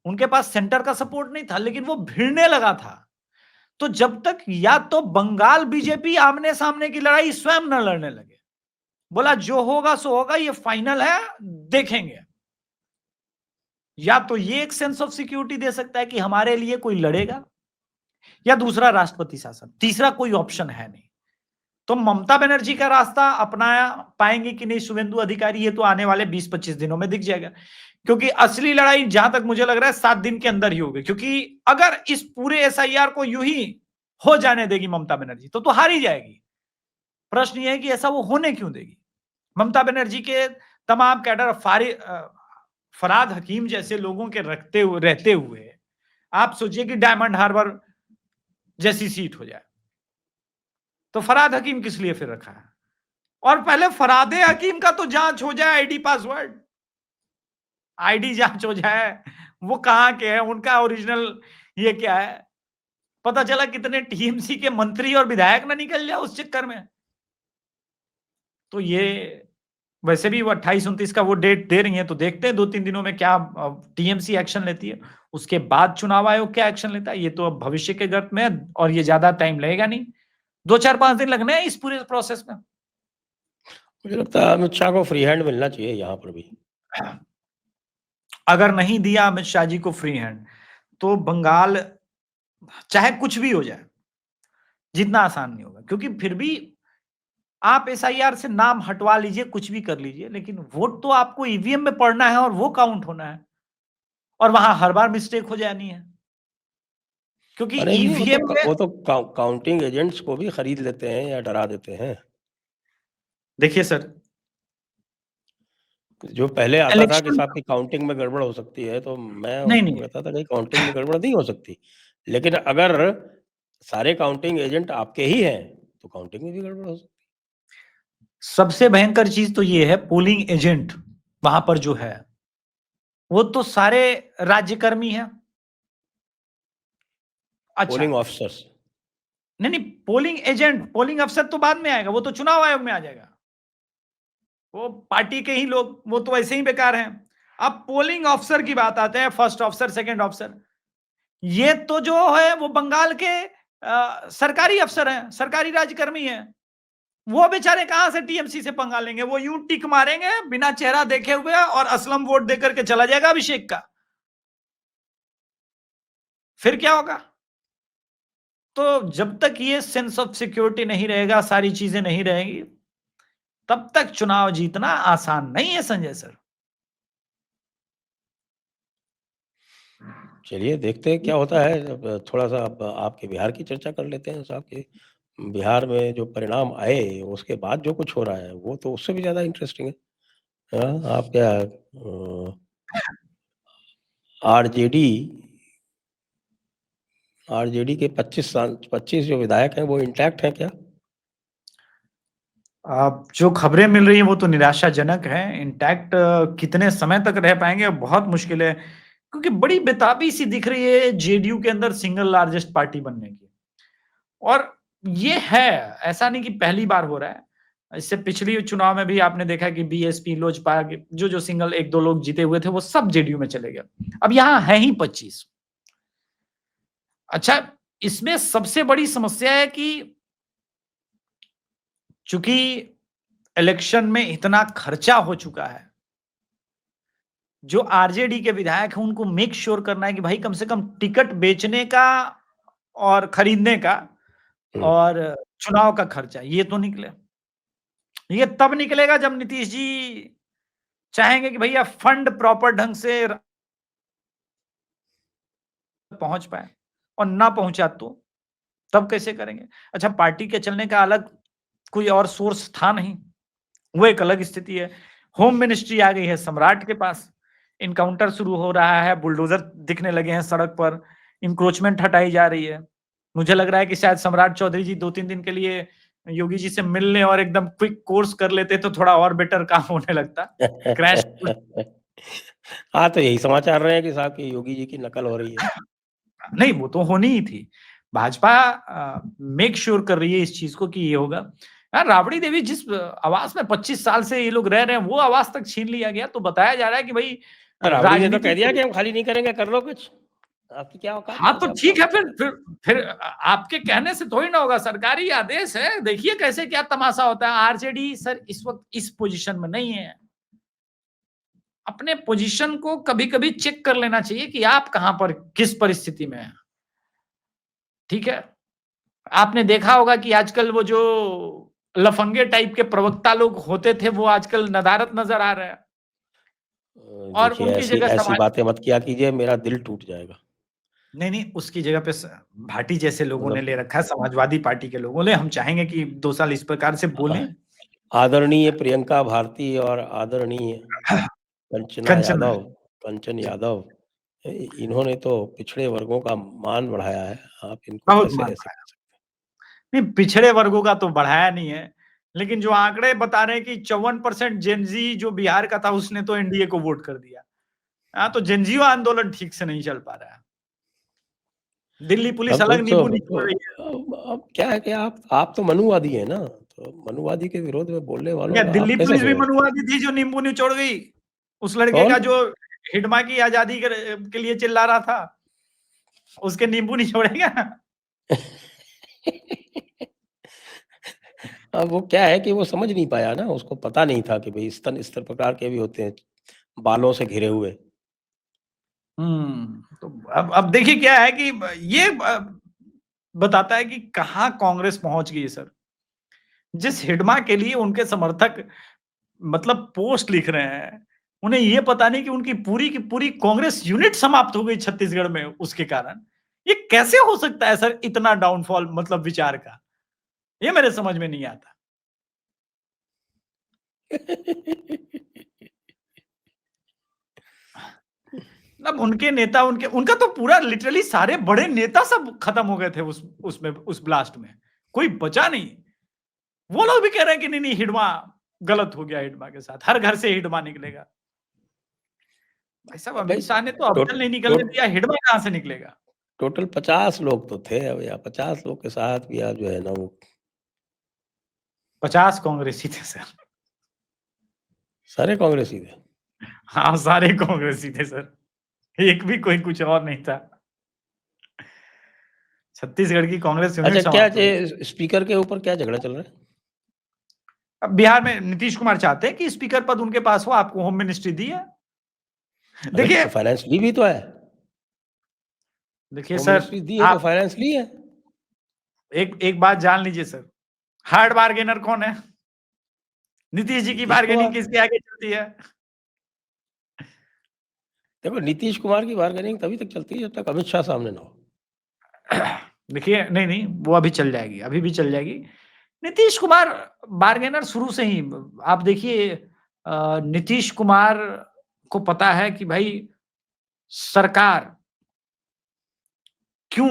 उनके पास सेंटर का सपोर्ट नहीं था लेकिन वो भिड़ने लगा था। तो जब तक या तो बंगाल बीजेपी आमने सामने की लड़ाई स्वयं न लड़ने लगे, बोला जो होगा सो होगा, ये फाइनल है, देखेंगे, या तो ये एक सेंस ऑफ सिक्योरिटी दे सकता है कि हमारे लिए कोई लड़ेगा, या दूसरा राष्ट्रपति शासन, तीसरा कोई ऑप्शन है नहीं। तो ममता बनर्जी का रास्ता अपनाया पाएंगे कि नहीं शुभेंदु अधिकारी, ये तो आने वाले 20-25 दिनों में दिख जाएगा, क्योंकि असली लड़ाई जहां तक मुझे लग रहा है 7 दिन के अंदर ही होगी। क्योंकि अगर इस पूरे एसआईआर को यूं ही हो जाने देगी ममता बनर्जी तो हार ही जाएगी। प्रश्न यह है कि ऐसा वो होने क्यों देगी? ममता बनर्जी के तमाम कैडर, फराद हकीम जैसे लोगों के रहते हुए आप सोचिए कि डायमंड हार्बर जैसी सीट हो जाए, तो फराद हकीम किस लिए फिर रखा है? और पहले फरादे हकीम का तो जांच हो जाए, आईडी पासवर्ड, आईडी जांच हो जाए, वो कहां के हैं, उनका ओरिजिनल ये क्या है, पता चला कितने टीएमसी के मंत्री और विधायक ना निकल जाए उस चक्कर में। तो ये वैसे भी वो 28-29 का वो डेट दे रही है, तो देखते हैं 2-3 दिनों में क्या टीएमसी एक्शन लेती है, उसके बाद चुनाव आयोग क्या एक्शन लेता है, ये तो अब भविष्य के गर्त में है और ये ज्यादा टाइम लगेगा नहीं, 2-4-5 दिन लगने हैं इस पूरे प्रोसेस में। मुझे लगता है अमित शाह को फ्री हैंड मिलना चाहिए यहाँ पर भी। अगर नहीं दिया अमित शाह जी को फ्री हैंड, तो बंगाल चाहे कुछ भी हो जाए जितना आसान नहीं होगा, क्योंकि फिर भी आप एसआईआर से नाम हटवा लीजिए, कुछ भी कर लीजिए, लेकिन वोट तो आपको ईवीएम में पड़ना है और वो काउंट होना है, और वहां हर बार मिस्टेक हो जानी है, क्योंकि अरे नहीं, ईवीएम में वो तो काउंटिंग एजेंट्स को भी खरीद लेते हैं या डरा देते हैं। देखिए सर, जो पहले आता था कि इलेक्शन, साहब की काउंटिंग में गड़बड़ हो सकती है, तो मैं नहीं उसको नहीं, कहता था कि काउंटिंग में गड़बड़ नहीं हो सकती, लेकिन अगर सारे काउंटिंग एजेंट आपके ही हैं तो काउंटिंग में भी गड़बड़ हो सकती सबसे भयंकर चीज तो ये है, पोलिंग एजेंट वहां पर जो है वो तो सारे राज्यकर्मी हैं। है। अच्छा, पोलिंग ऑफिसर्स। नहीं नहीं, पोलिंग एजेंट, पोलिंग अफसर तो बाद में आएगा, वो तो चुनाव आयोग में आ जाएगा, वो पार्टी के ही लोग, वो तो वैसे ही बेकार हैं। अब पोलिंग ऑफिसर की बात आते हैं, फर्स्ट ऑफिसर, सेकंड ऑफिसर, ये तो जो है वो बंगाल के सरकारी अफसर हैं, सरकारी राज्यकर्मी हैं। वो बेचारे कहां से टीएमसी से पंगा लेंगे? वो यूं टिक मारेंगे बिना चेहरा देखे हुए और असलम वोट देकर के चला जाएगा अभिषेक का। फिर क्या होगा? तो जब तक ये सेंस ऑफ सिक्योरिटी नहीं रहेगा, सारी चीजें नहीं रहेंगी, तब तक चुनाव जीतना आसान नहीं है संजय सर। चलिए देखते हैं क्या होता है। अब थोड़ा-सा अब आपके बिहार की चर्चा कर लेते हैं साहब कि बिहार में जो परिणाम आए, उसके बाद जो कुछ हो रहा है, वो तो उससे भी ज़्यादा इंटरेस्टिंग है। हाँ, आप क्या आरजेडी आरजेडी के 25 जो विधायक हैं, वो इंटैक्ट हैं क्या? अब जो खबरें मिल रही हैं वो तो निराशाजनक है। इंटैक्ट कितने समय तक रह पाएंगे बहुत मुश्किल है, क्योंकि बड़ी बेताबी सी दिख रही है जेडीयू के अंदर सिंगल लार्जेस्ट पार्टी बनने की। और ये है, ऐसा नहीं कि पहली बार हो रहा है। इससे पिछली चुनाव में भी आपने देखा कि बीएसपी, लोजपा के जो सिंगल एक दो लोग जीते हुए थे वो सब जेडीयू में चले गए। अब यहां है ही 25। अच्छा, इसमें सबसे बड़ी समस्या है कि चूंकि इलेक्शन में इतना खर्चा हो चुका है, जो आरजेडी के विधायक हैं उनको मेक श्योर करना है कि भाई कम से कम टिकट बेचने का और खरीदने का हुँ। और चुनाव का खर्चा ये तो निकले। ये तब निकलेगा जब नीतीश जी चाहेंगे कि भैया फंड प्रॉपर ढंग से पहुंच पाए, और ना पहुंचा तो तब कैसे करेंगे? अच्छा, पार्टी के चलने का अलग कोई और सोर्स था नहीं, वो एक अलग स्थिति है। होम मिनिस्ट्री आ गई है सम्राट के पास, इनकाउंटर शुरू हो रहा है, बुलडोजर दिखने लगे हैं सड़क पर, इंक्रोचमेंट हटाई जा रही है। मुझे लग रहा है कि शायद सम्राट चौधरी जी 2-3 दिन के लिए योगी जी से मिल लें और एकदम क्विक कोर्स कर लेते तो थोड़ा और बेटर काम होने लगता। क्रैश हाँ, तो यही समाचार रहे हैं कि साहब कि योगी जी की नकल हो रही है। नहीं, वो तो होनी ही थी। भाजपा मेक श्योर कर रही है इस चीज को कि ये होगा। यार, राबड़ी देवी जिस आवास में 25 साल से ये लोग रह रहे हैं, वो आवास तक छीन लिया गया, तो बताया जा रहा है कि भाई राबड़ी ने तो कह राजनीति दिया को। कि हम खाली नहीं करेंगे, कर लो कुछ। आपकी क्या औकात हाँ, है तो कि आप ठीक है, वापस फिर आओ? फिर फिर आपके कहने से थोड़ी ना होगा, सरकारी आदेश है। देखिए कैसे क्या तमाशा होता है। आरजेडी सर इस वक्त इस पोजीशन में नहीं है। अपने पोजीशन को कभी-कभी चेक कर लेना चाहिए कि आप कहां पर किस परिस्थिति में हैं। ठीक है? आपने देखा होगा कि आजकल वो जो लफंगे टाइप के प्रवक्ता लोग होते थे, वो आजकल नदारद नजर आ रहे हैं, और देखिए उनकी ऐसी जगह ऐसी समाज। बातें मत किया कीजिए, मेरा दिल टूट जाएगा। नहीं, नहीं, उसकी जगह पे भाटी जैसे लोगों ने मतलब ले रखा है, समाजवादी पार्टी के लोगों ने। हम चाहेंगे कि 2 साल इस प्रकार से अ, बोलें। आदरणीय प्रियंका भारती और आदरणीय कंचना कंचन। यादव कंचन यादव इन्होंने तो पिछड़े वर्गों का मान बढ़ाया है। आप इनको बहुत कैसे मान ऐसे बढ़ाया। कर सकते नहीं, पिछड़े वर्गों का तो बढ़ाया नहीं है, लेकिन जो आंकड़े बता रहे हैं कि 54% जेनजी जो बिहार का था उसने तो एनडीए को वोट कर दिया। हाँ, तो जेनजीओ आंदोलन ठीक से नहीं चल पा रहा है। दिल्ली हैं? पुलिस अब अलग तो नींबू निचोड़ रही है। अब क्या है कि आप तो मनुवादी हैं ना, तो मनुवादी के विरोध में बोलने वालों क्या का आप दिल्ली कैसे पुलिस भी जवाब? मनुवादी थी जो नींबू निचोड़ गई? उस लड़के कौन? का जो हिडमा की आजादी के लिए चिल्ला रहा था, उसके नींबू निचोड़ेगा? अब वो क्या है कि वो समझ नहीं पाया ना, उसको पता नहीं था कि भई स्तन इस प्रकार के भी होते हैं, बालों से घिरे हुए। तो अब देखिए क्या है कि ये बताता है कि कहाँ कांग्रेस पहुंच गई है सर। जिस हिडमा के लिए उनके समर्थक मतलब पोस्ट लिख रहे हैं, उन्हें ये पता नहीं कि उनकी पूरी की पूरी कांग्रेस यूनिट समाप्त हो गई छत्तीसगढ़ में उसके कारण। ये कैसे हो सकता है सर, इतना डाउनफॉल मतलब विचार का? ये मेरे समझ में नहीं आता। मतलब उनके नेता, उनका तो पूरा लिटरली सारे बड़े नेता सब खत्म हो गए थे उस ब्लास्ट में। कोई बचा नहीं। वो लोग भी कह रहे हैं कि नहीं नहीं, हिडमा गलत हो गया, हिडमा के साथ हर घर से हिडमा निकलेगा। भाई साहब, भाई अमित शाह ने तो टोट अफजल नहीं निकलने टोट दिया, हिडमा कहां से निकलेगा? टोटल 50 लोग तो थे, अब या 50 लोग के साथ भी जो है ना वो 50 कांग्रेसी थे सर। सारे कांग्रेसी थे। हाँ, सारे कांग्रेसी थे सर। एक भी कोई कुछ और नहीं था। छत्तीसगढ़ की कांग्रेस यूनिट अच्छा, क्या समाप्त हो। स्पीकर के ऊपर क्या झगड़ा चल रहा है? अब बिहार में नीतीश कुमार चाहते हैं कि स्पीकर पद उनके पास हो, आपको होम मिनिस्ट्री दी है। अरे देखिए तो फाइनेंस ली भी तो है, देखिए होम सर, मिनिस्ट्री दी है तो आप फाइनेंस ली है। एक एक बात जान लीजिए सर, हार्ड बार्गेनर कौन है? नीतीश जी की नीतीश बार्गेनिंग कुमार। किसके आगे चलती है? देखो, नीतीश कुमार की बार्गेनिंग तभी तक चलती है जब तक अमित शाह सामने ना हो। देखिए नहीं, वो अभी चल जाएगी, अभी भी चल जाएगी। नीतीश कुमार बार्गेनर शुरू से ही, आप देखिए नीतीश कुमार को पता है कि भाई सरकार क्यों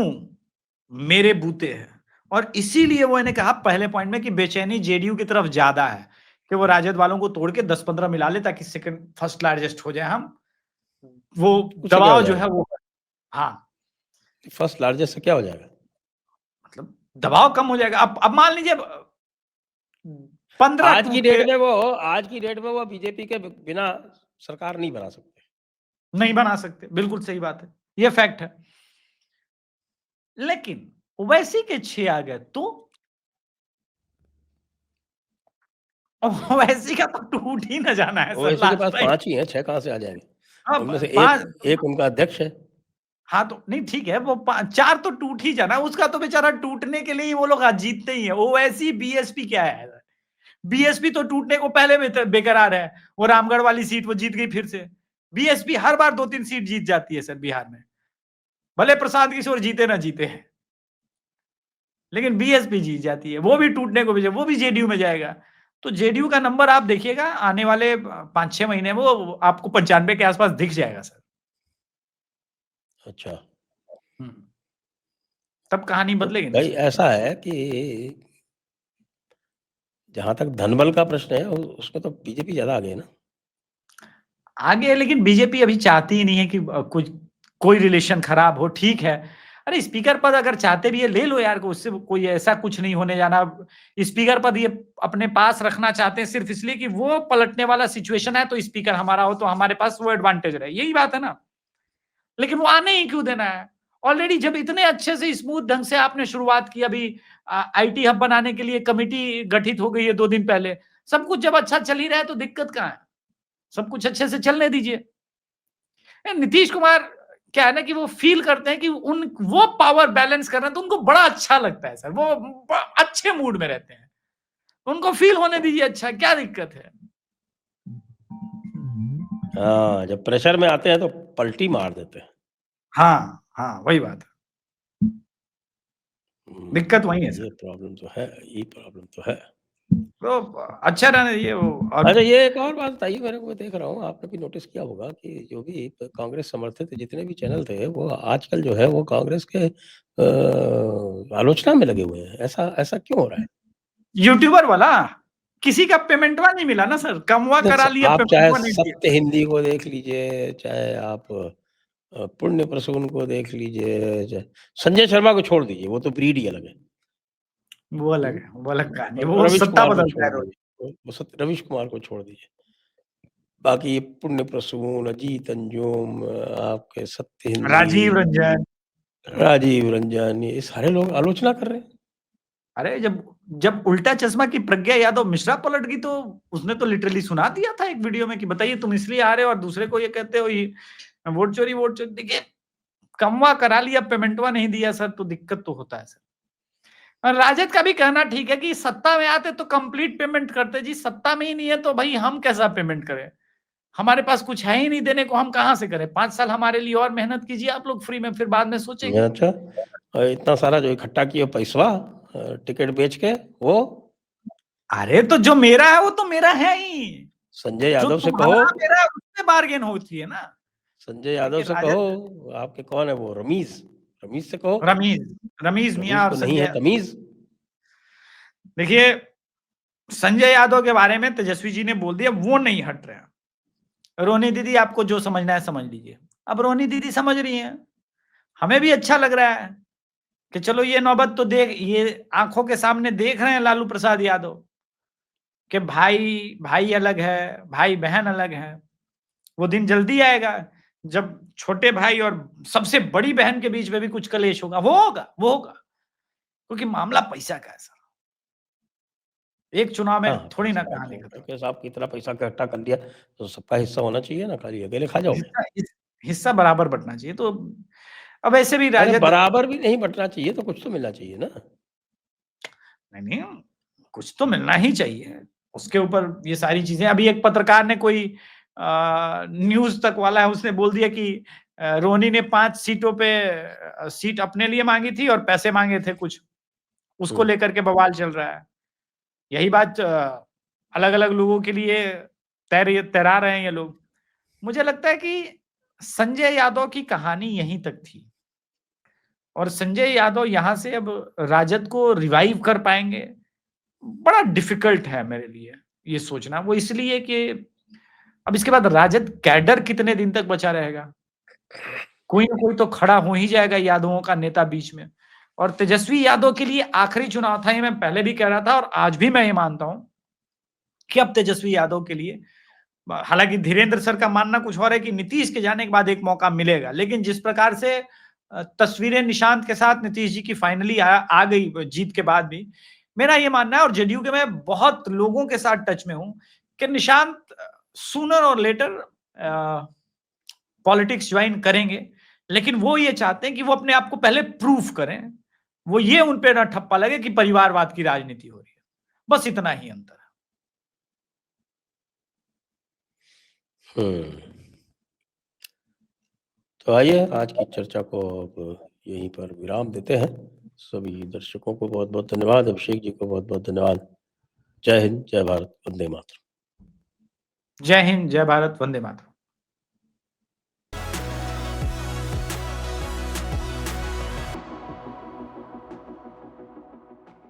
मेरे बूते है, और इसीलिए वो इन्हें कहा पहले पॉइंट में कि बेचैनी जेडीयू की तरफ ज्यादा है कि वो राजद वालों को तोड़ के 10-15 मिला ले ताकि सेकंड फर्स्ट लार्जेस्ट हो जाए हम, वो उससे क्या हो दबाव जो है जाएगा? वो, हाँ फर्स्ट लार्जेस्ट से क्या हो जाएगा? मतलब दबाव कम हो जाएगा। अब मान लीजिए 15 आज की टूट डेट के में वो आज की डेट में वो बीजेपी के बिना सरकार नहीं बना सकते। नहीं बना सकते, बिल्कुल सही बात है, ये फैक्ट है। लेकिन ओवैसी के 6 आ गए तो ओवैसी का तो टूट ही ना जाना है सर, ओवैसी के लास्ट पास टाइम। 5 ही हैं, 6 कहाँ से आ जाएंगे? हाँ, उनमें से एक पांच, एक उनका अध्यक्ष है। हाँ तो नहीं ठीक है, वो 4 तो टूट ही जाना, उसका तो बेचारा टूटने के लिए ही वो लोग आज जीतते ही है। ओवैसी बीएसपी क्या है? बीएसपी तो टूटने को पहले बेकरार है, वो रामगढ़ वाली सीट वो जीत गई फिर से। बीएसपी हर बार 2-3 सीट जीत जाती है सर बिहार में, भले प्रशांत किशोर जीते ना जीते, लेकिन बीएसपी जीत जाती है, वो भी टूटने को भी, वो भी जेडीयू में जाएगा। तो जेडीयू का नंबर आप देखिएगा आने वाले 5-6 महीने में वो आपको 95 के आसपास दिख जाएगा सर। अच्छा, तब कहानी तो बदलेगी ना भाई सर। ऐसा है कि जहां तक धनबल का प्रश्न है उसमें तो बीजेपी ज्यादा आगे है ना। आगे है, लेकिन बीजेपी अभी चाहती ही नहीं है कि कुछ कोई रिलेशन खराब हो, ठीक है। अरे स्पीकर पद अगर चाहते भी है ले लो यार, को उससे कोई ऐसा कुछ नहीं होने जाना। स्पीकर पद ये अपने पास रखना चाहते हैं सिर्फ इसलिए कि वो पलटने वाला सिचुएशन है तो स्पीकर हमारा हो तो हमारे पास वो एडवांटेज रहे, यही बात है ना। लेकिन वो आने ही क्यों देना है? ऑलरेडी जब इतने अच्छे से स्मूथ ढंग से आपने शुरुआत की, अभी आईटी हब बनाने के लिए कमिटी गठित हो गई है 2 दिन पहले, सब कुछ जब अच्छा चल ही रहा है तो दिक्कत कहां है? सब कुछ अच्छे से चलने दीजिए। नीतीश कुमार क्या है ना कि वो फील करते हैं कि वो पावर बैलेंस कर रहे हैं तो उनको बड़ा अच्छा लगता है सर, वो अच्छे मूड में रहते हैं, उनको फील होने दीजिए, अच्छा क्या दिक्कत है? हाँ, जब प्रेशर में आते हैं तो पलटी मार देते हैं। हाँ हाँ, वही बात है, दिक्कत वही है ये सर। प्रॉब्लम तो है, ये प्रॉब्लम तो है। तो अच्छा रहना ये वो, और अच्छा, ये एक और बात बताइए मेरे को, मैं देख रहा हूँ आपने भी नोटिस किया होगा कि जो भी कांग्रेस समर्थित जितने भी चैनल थे वो आजकल जो है वो कांग्रेस के आलोचना में लगे हुए हैं। ऐसा ऐसा क्यों हो रहा है? यूट्यूबर वाला किसी का पेमेंटवा नहीं मिला ना सर, कमवा करा लिए, आप चाहे पेमेंटवा नहीं दिया। सत्य हिंदी को देख लीजिए, चाहे आप पुण्य प्रसून को देख लीजिए, संजय शर्मा को छोड़ दीजिए, वो तो ब्रीड ही अलग है। वो अलग है, वो अलग कहानी है, वो रविश सत्ता कुमार को बदलता छोड़ है रोज। दीजिए, रविश कुमार को छोड़ दीजिए। बाकी ये पुण्य प्रसून, अजीत अंजुम, आपके सत्य राजीव हिंदी, रंजन, राजीव रंजन, ये सारे लोग आलोचना कर रहे हैं। अरे जब जब उल्टा चश्मा की प्रज्ञा यादव मिश्रा पलट गई तो उसने तो लिटरली सुना दिया था एक वीडियो में कि बताइए तुम इसलिए आ रहे हो और दूसरे को ये कहते हो ये वोट चोरी, वोट चोरी। देखिए कमवा करा लिया, पेमेंटवा नहीं दिया सर, तो दिक्कत तो होता है सर। और राजद का भी कहना ठीक है कि सत्ता में आते तो कंप्लीट पेमेंट करते, जी सत्ता में ही नहीं है तो भाई हम कैसा पेमेंट करें? हमारे पास कुछ है ही नहीं देने को, हम कहां से करें? 5 साल हमारे लिए और मेहनत कीजिए आप लोग फ्री में, फिर बाद में सोचेंगे। अच्छा, और इतना सारा जो इकट्ठा किया पैसवा टिकट बेच के, वो अरे तो जो मेरा है वो तो मेरा है ही, संजय जो यादव से कहो, तुम्हारा मेरा है उससे बार्गेन होती है ना। संजय यादव देखिए से राजद, कहो, आपके कौन है वो, रमीज, रमीज से कहो। रमीज रमीज मियां रमीज और को नहीं है संजय। तमीज। देखिए संजय यादव के बारे में तेजस्वी जी ने बोल दिया, वो नहीं हट रहे हैं। रोनी दीदी आपको जो समझना है समझ लीजिए, अब रोनी दीदी समझ रही हैं, हमें भी अच्छा लग रहा है कि चलो ये नौबत तो देख, ये आंखों के सामने देख रहे हैं लालू प्रसाद यादव कि भाई भाई अलग है, भाई बहन अलग है। वो दिन जल्दी आएगा जब छोटे भाई और सबसे बड़ी बहन के बीच में भी कुछ कलेश होगा, वो होगा, क्योंकि मामला पैसा का है सर। एक चुनाव में हाँ, थोड़ी ना पैसा कहानी तो खत्म। कि साहब इतना पैसा इकट्ठा कर लिया, तो सबका हिस्सा होना चाहिए ना, खाली अकेले खा जाओगे? हिस्सा बराबर बँटना चाहिए। तो अब ऐसे भी अरे राजद बराबर भी नहीं बँटना चाहिए, तो कुछ तो मिलना चाहिए ना? नहीं, कुछ तो मिलना ही चाहिए। उसके ऊपर ये सारी चीज़ें अभी एक पत्रकार ने कोई न्यूज़ तक वाला है, उसने बोल दिया कि रोनी ने 5 सीटों पे सीट अपने लिए माँगी थी और पैसे माँगे थे कुछ। उसको हुँ। लेकर के बवाल चल रहा है। यही बात अलग-अलग लोगों के लिए तैरा रहे हैं ये लोग। मुझे लगता है कि संजय यादव की कहानी यहीं तक थी और संजय यादव यहाँ से अब राजद को रिवाइव कर पाएँगे, बड़ा डिफ़िकल्ट है मेरे लिए ये सोचना। वो इसलिए कि अब इसके बाद राजद कैडर कितने दिन तक बचा रहेगा? कोई ना कोई तो खड़ा हो ही जाएगा यादवों का नेता बीच में। और तेजस्वी यादव के लिए आखिरी चुनाव था, ये मैं पहले भी कह रहा था और आज भी मैं ये मानता हूँ कि अब तेजस्वी यादव के लिए हालाँकि धीरेन्द्र सर का मानना कुछ और है कि नीतीश के जाने के बाद एक मौका मिलेगा। लेकिन जिस प्रकार से तस्वीरें निशांत के साथ नीतीश जी की फाइनली आ गई जीत के बाद भी, मेरा ये मानना है और जेडीयू के मैं बहुत लोगों के साथ टच में हूँ कि निशांत सूनर और लेटर पॉलिटिक्स ज्वाइन करेंगे। लेकिन वो ये चाहते हैं कि वो अपने आप को पहले प्रूफ करें। वो ये उन पे ना ठप्पा लगे कि परिवारवाद की राजनीति हो रही है। बस इतना ही अंतर है। हुँ। तो आइए आज की चर्चा को अब यहीं पर विराम देते हैं। सभी दर्शकों को बहुत-बहुत धन्यवाद, अभिषेक जी को बहुत-बहुत धन्यवाद। जय हिंद, जय भारत, वंदे मातरम। जय हिंद, जय भारत, वंदे मातरम।